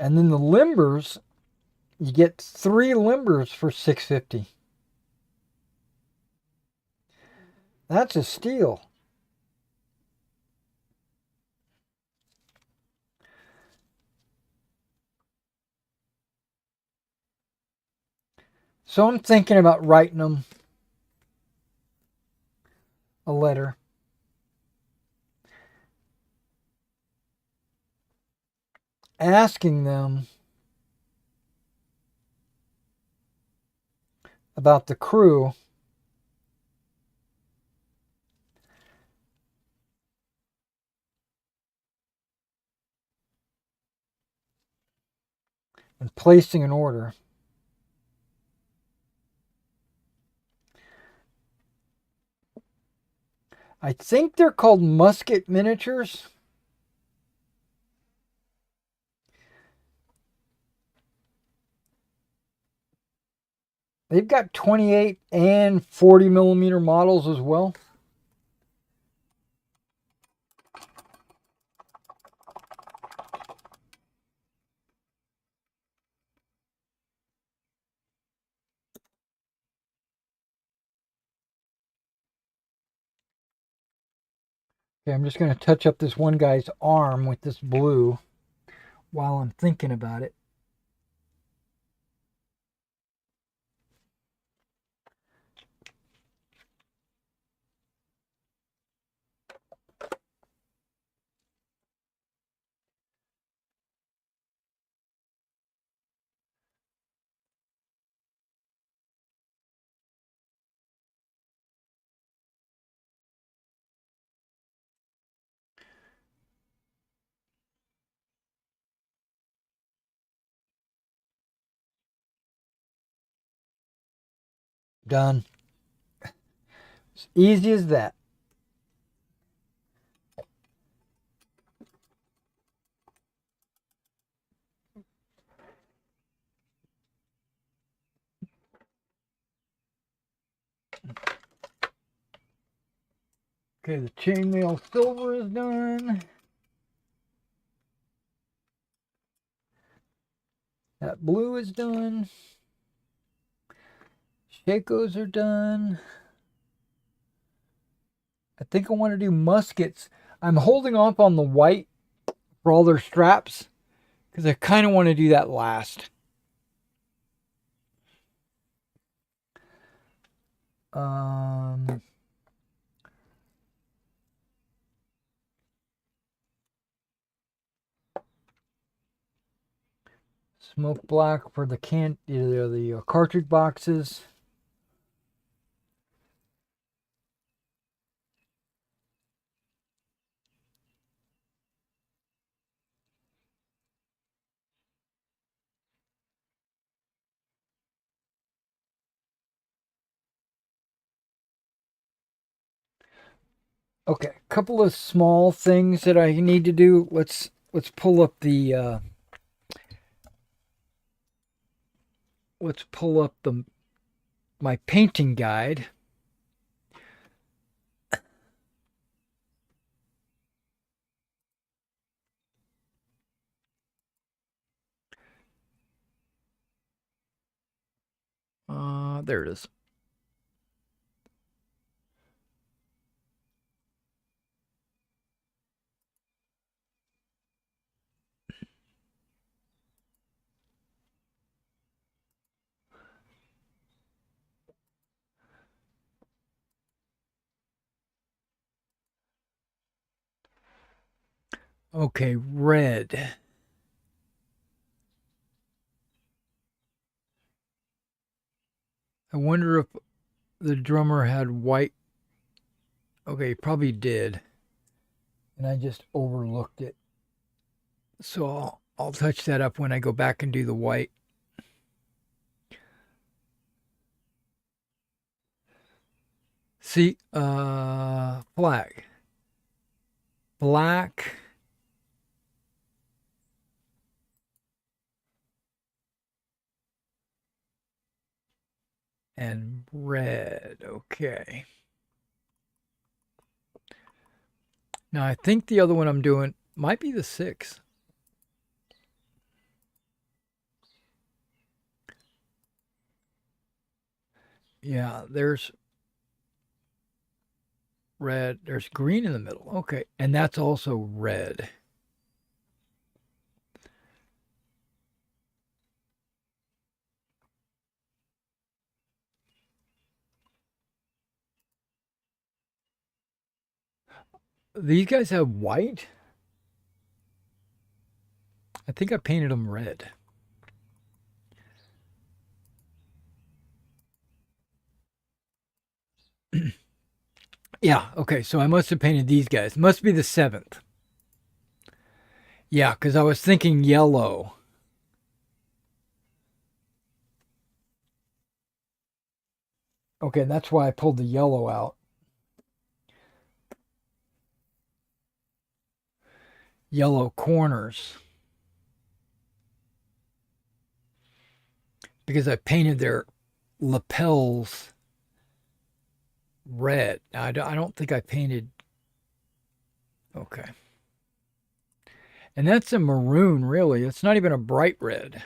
And then the limbers, you get 3 limbers for $6.50. That's a steal. So I'm thinking about writing them a letter, asking them about the crew and placing an order. I think they're called musket miniatures. They've got 28 and 40 millimeter models as well. Okay, I'm just going to touch up this one guy's arm with this blue while I'm thinking about it. Done. As easy as that. Okay, the chainmail silver is done. That blue is done. Shakos are done. I think I want to do muskets. I'm holding off on the white for all their straps because I kind of want to do that last. Smoke black for the cartridge boxes. Okay, a couple of small things that I need to do. Let's pull up the let's pull up my painting guide. There it is. Okay, red. I wonder if the drummer had white. Okay, he probably did. And I just overlooked it. So I'll touch that up when I go back and do the white. See, flag. Black. And red. Okay. Now I think the other one I'm doing might be the 6. Yeah, there's red. There's green in the middle. Okay. And that's also red. These guys have white? I think I painted them red. Yeah, okay, so I must have painted these guys. Must be the 7th. Yeah, because I was thinking yellow. Okay, that's why I pulled the yellow out. Yellow corners. Because I painted their lapels red. I don't think I painted. Okay. And that's a maroon, really. It's not even a bright red.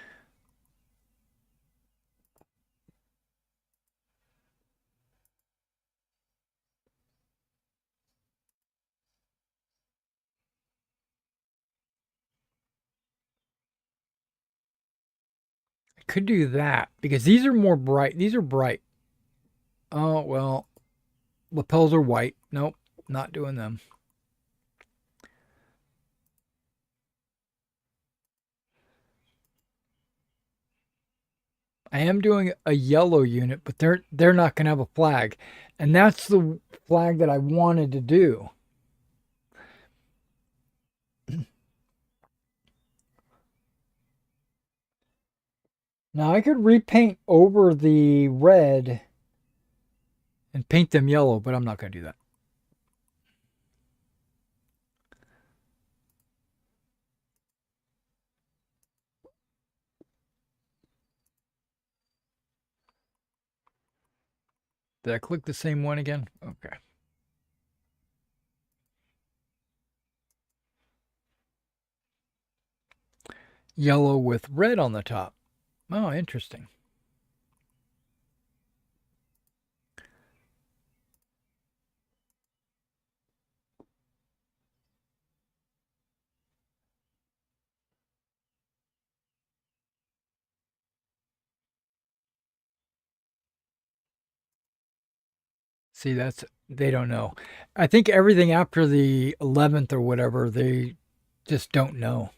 I could do that because these are more bright. These are bright. Oh, well, lapels are white. Nope, not doing them. I am doing a yellow unit, but they're not going to have a flag. And that's the flag that I wanted to do. Now I could repaint over the red and paint them yellow, but I'm not going to do that. Did I click the same one again? Okay. Yellow with red on the top. Oh, interesting. See, they don't know. I think everything after the 11th or whatever, they just don't know.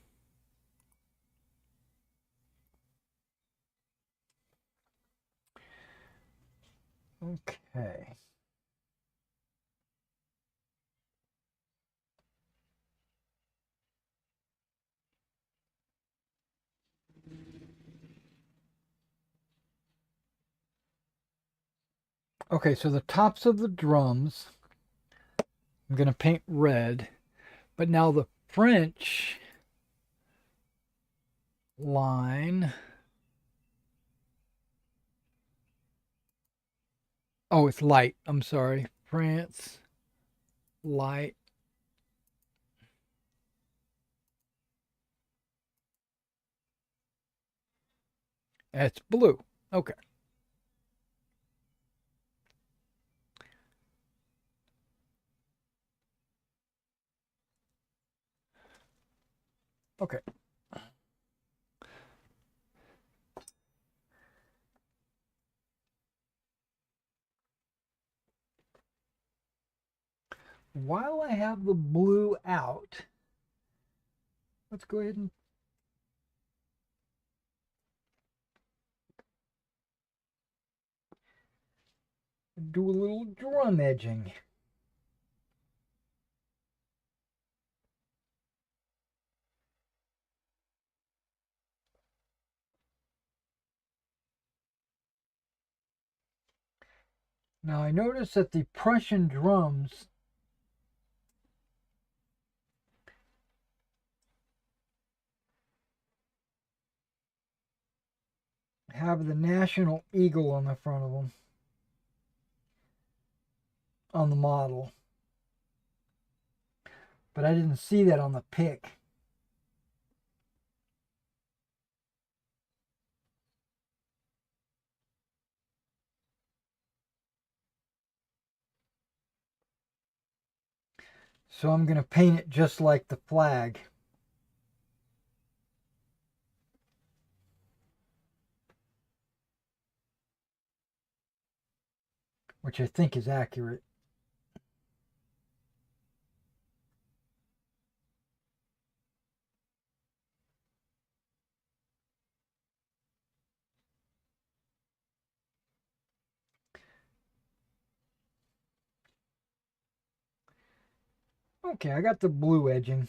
Okay. Okay, so the tops of the drums, I'm going to paint red. But now the French line, Oh, it's light. I'm sorry. France, light. It's blue. Okay. Okay. While I have the blue out, let's go ahead and do a little drum edging. Now I notice that the Prussian drums have the national eagle on the front of them on the model, but I didn't see that on the pick. So I'm going to paint it just like the flag. Which I think is accurate. Okay, I got the blue edging.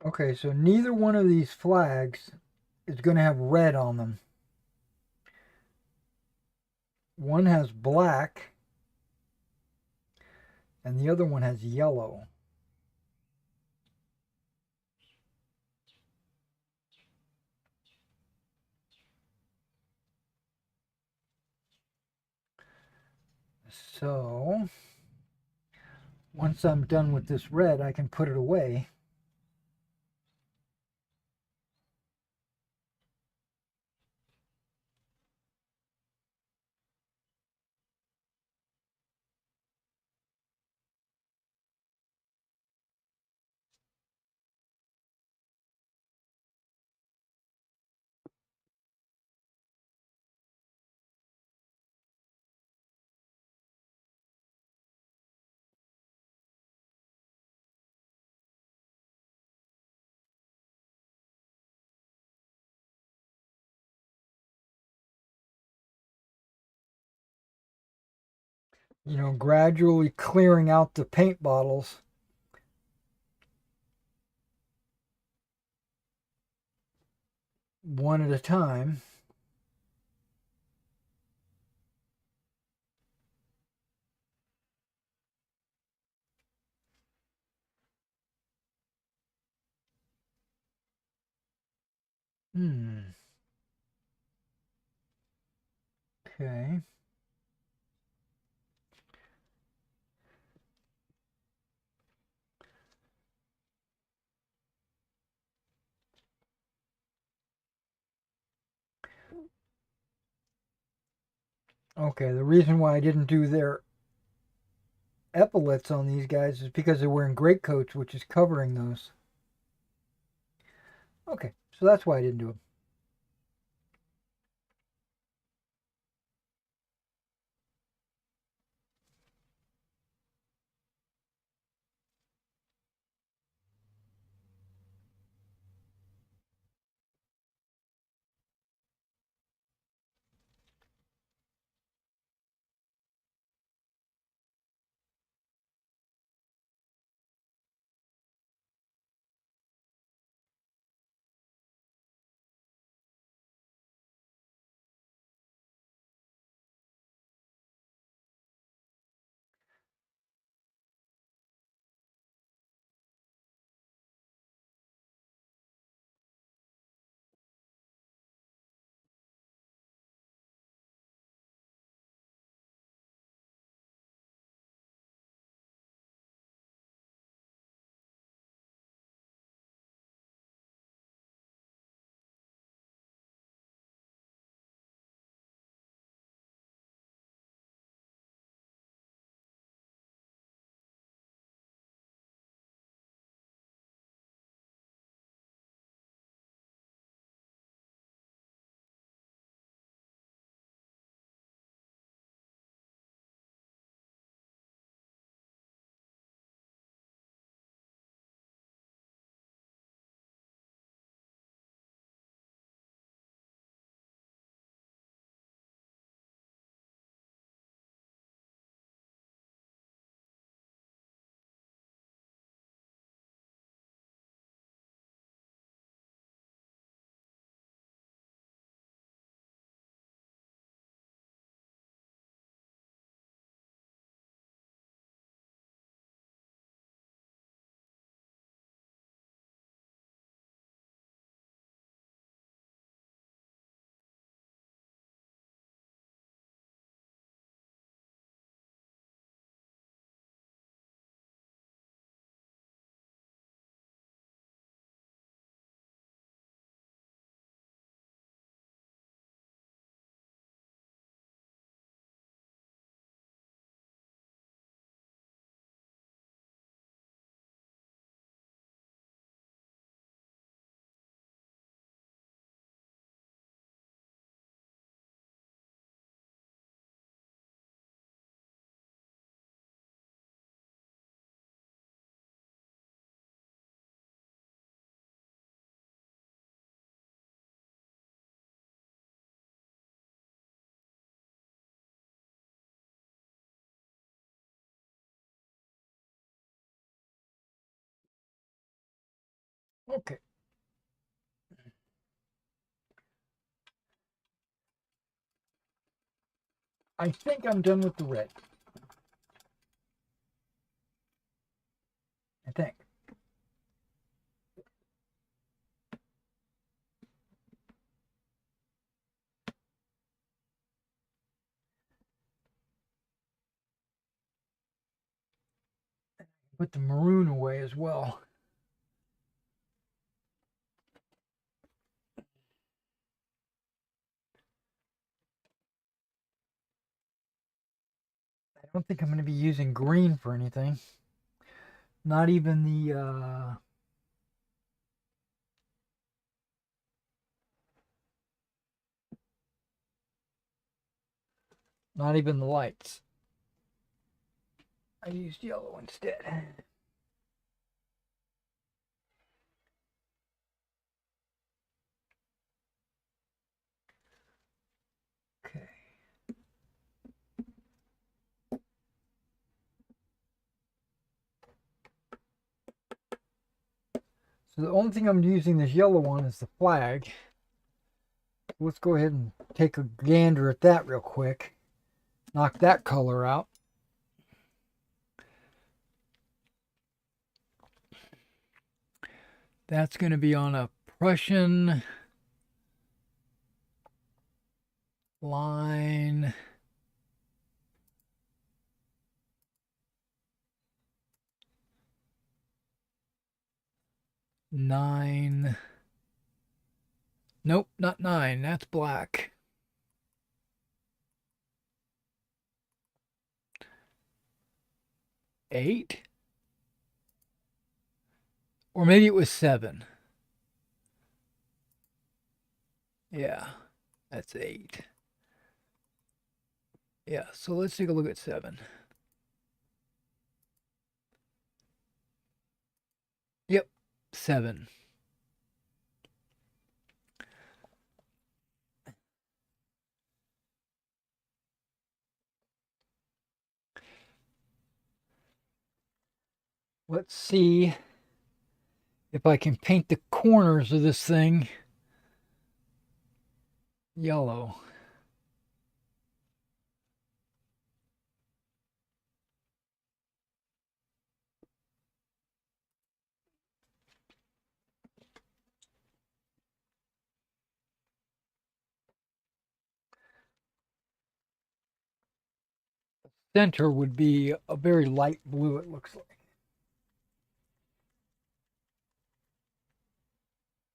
Okay, so neither one of these flags is going to have red on them. One has black and the other one has yellow. So once I'm done with this red, I can put it away. You know, gradually clearing out the paint bottles one at a time. Hmm. Okay. Okay, the reason why I didn't do their epaulets on these guys is because they're wearing greatcoats, which is covering those. Okay, so that's why I didn't do them. Okay. I think I'm done with the red. I think. Put the maroon away as well. I don't think I'm going to be using green for anything. Not even not even the lights. I used yellow instead. Okay. So the only thing I'm using this yellow on is the flag. Let's go ahead and take a gander at that real quick. Knock that color out. That's going to be on a Prussian line. Nine. Nope, not 9. That's black. 8? Or maybe it was 7. Yeah, that's 8. Yeah, so let's take a look at 7. Yep, 7. Let's see if I can paint the corners of this thing yellow. Center would be a very light blue, it looks like.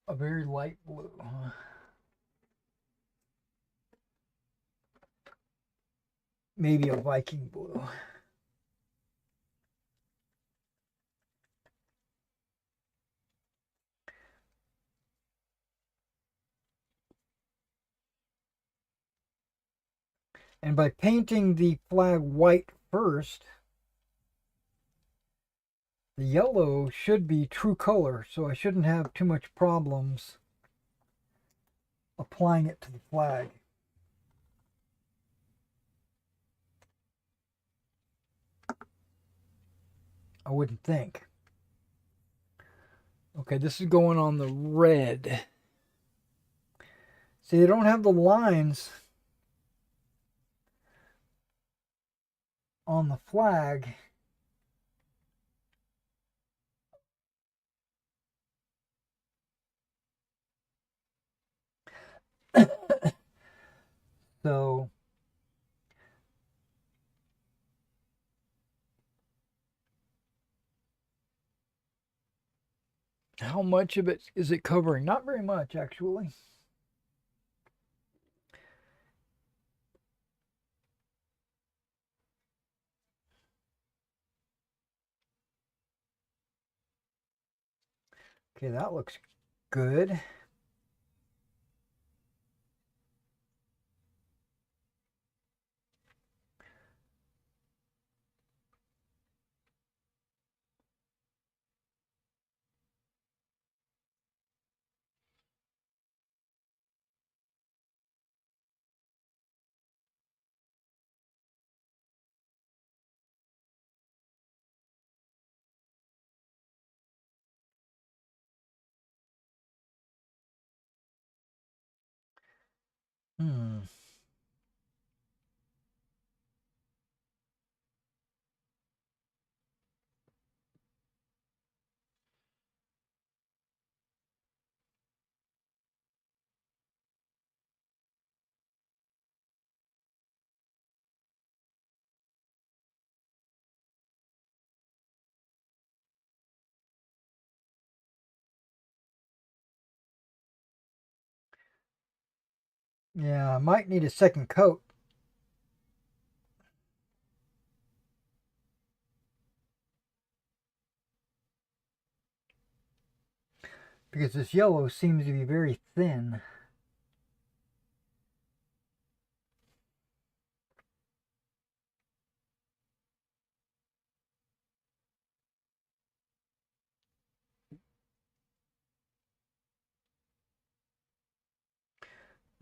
A very light blue. Maybe a Viking blue. And by painting the flag white first, the yellow should be true color, so I shouldn't have too much problems applying it to the flag. I wouldn't think. Okay, this is going on the red. See, they don't have the lines on the flag. So how much of it is it covering? Not very much, actually. Okay, that looks good. Hmm. Yeah, I might need a second coat. Because this yellow seems to be very thin.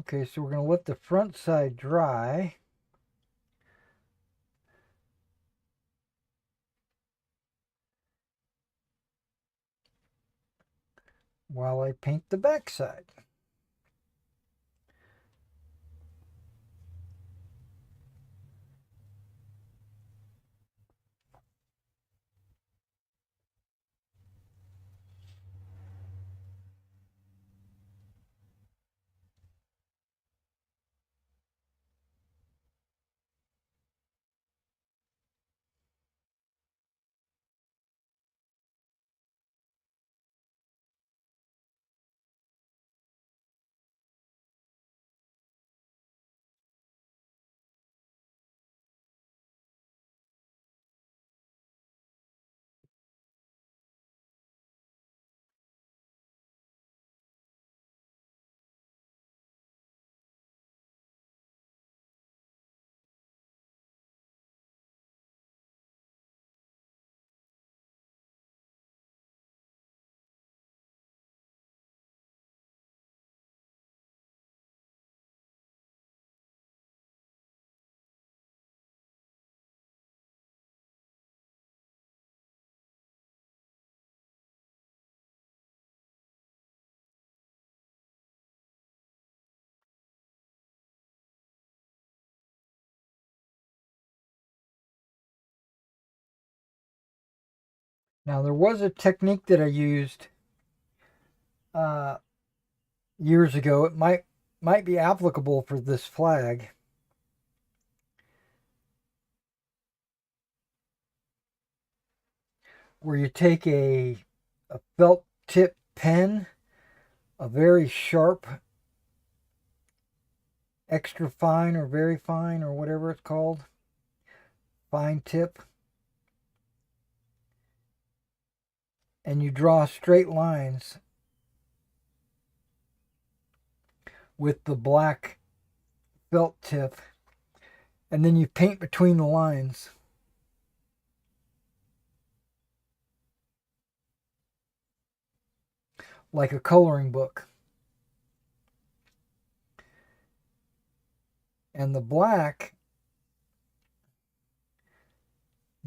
Okay, so we're going to let the front side dry. While I paint the back side. Now, there was a technique that I used years ago. It might be applicable for this flag. Where you take a felt tip pen, a very sharp, extra fine or very fine or whatever it's called, fine tip, and you draw straight lines with the black felt tip, and then you paint between the lines. Like a coloring book. And the black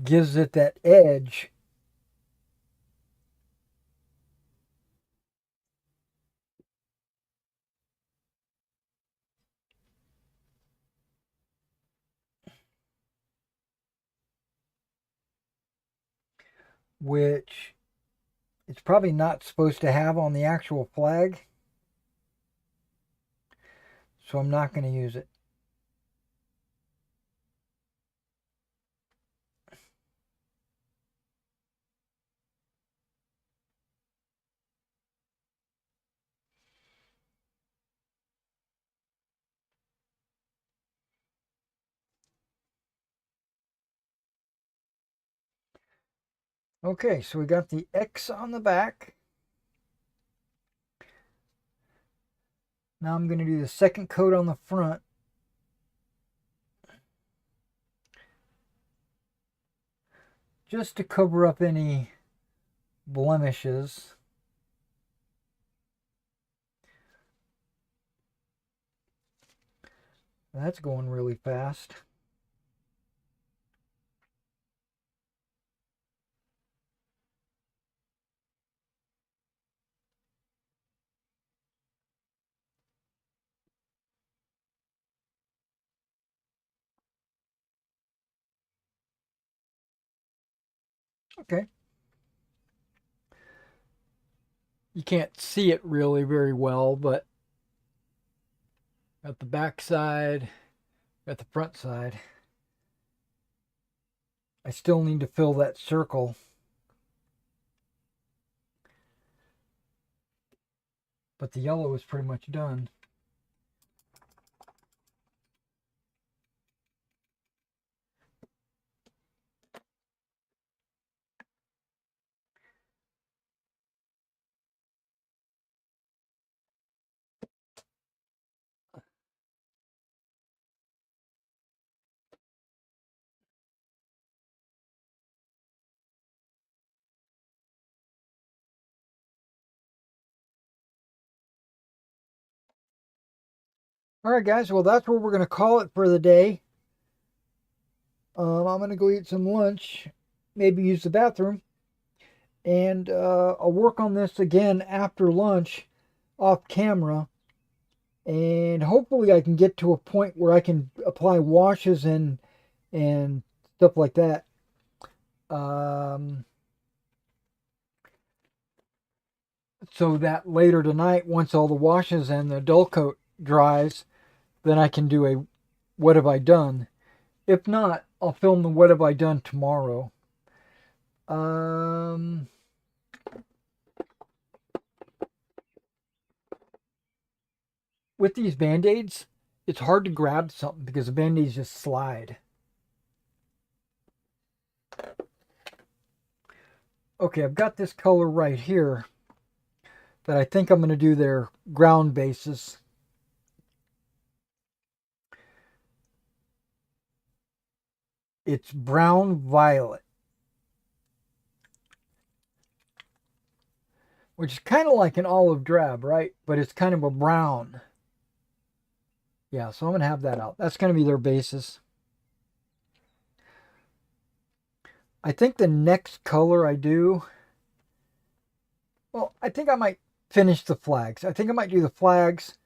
gives it that edge which it's probably not supposed to have on the actual flag. So I'm not going to use it. Okay, so we got the X on the back. Now I'm going to do the second coat on the front. Just to cover up any blemishes. That's going really fast. Okay. You can't see it really very well, but got the back side, got the front side. I still need to fill that circle. But the yellow is pretty much done. All right, guys. Well, that's what we're going to call it for the day. I'm going to go eat some lunch, maybe use the bathroom, and I'll work on this again after lunch off camera. And hopefully I can get to a point where I can apply washes and stuff like that. So that later tonight, once all the washes and the dull coat dries, then I can do a what have I done. If not, I'll film the what have I done tomorrow. With these band-aids, it's hard to grab something because the band-aids just slide. Okay, I've got this color right here that I think I'm going to do their ground bases. It's brown violet, which is kind of like an olive drab, right? But it's kind of a brown. Yeah, so I'm going to have that out. That's going to be their basis. I think the next color I do, well, I think I might finish the flags. I think I might do the flags,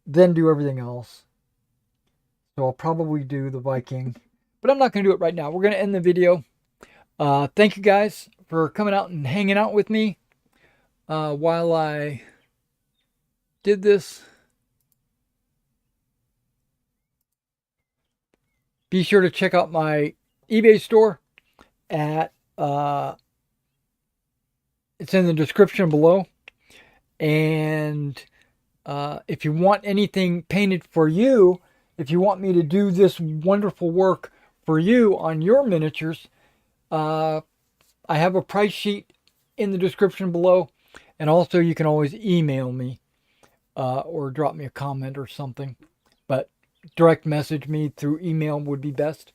then do everything else. So I'll probably do the Viking, but I'm not going to do it right now. We're going to end the video. Thank you guys for for coming out and hanging out with me while I did this. Be sure to check out my eBay store at it's in the description below. And if you want anything painted for you, if you want me to do this wonderful work for you on your miniatures, I have a price sheet in the description below. And also you can always email me or drop me a comment or something. But direct message me through email would be best.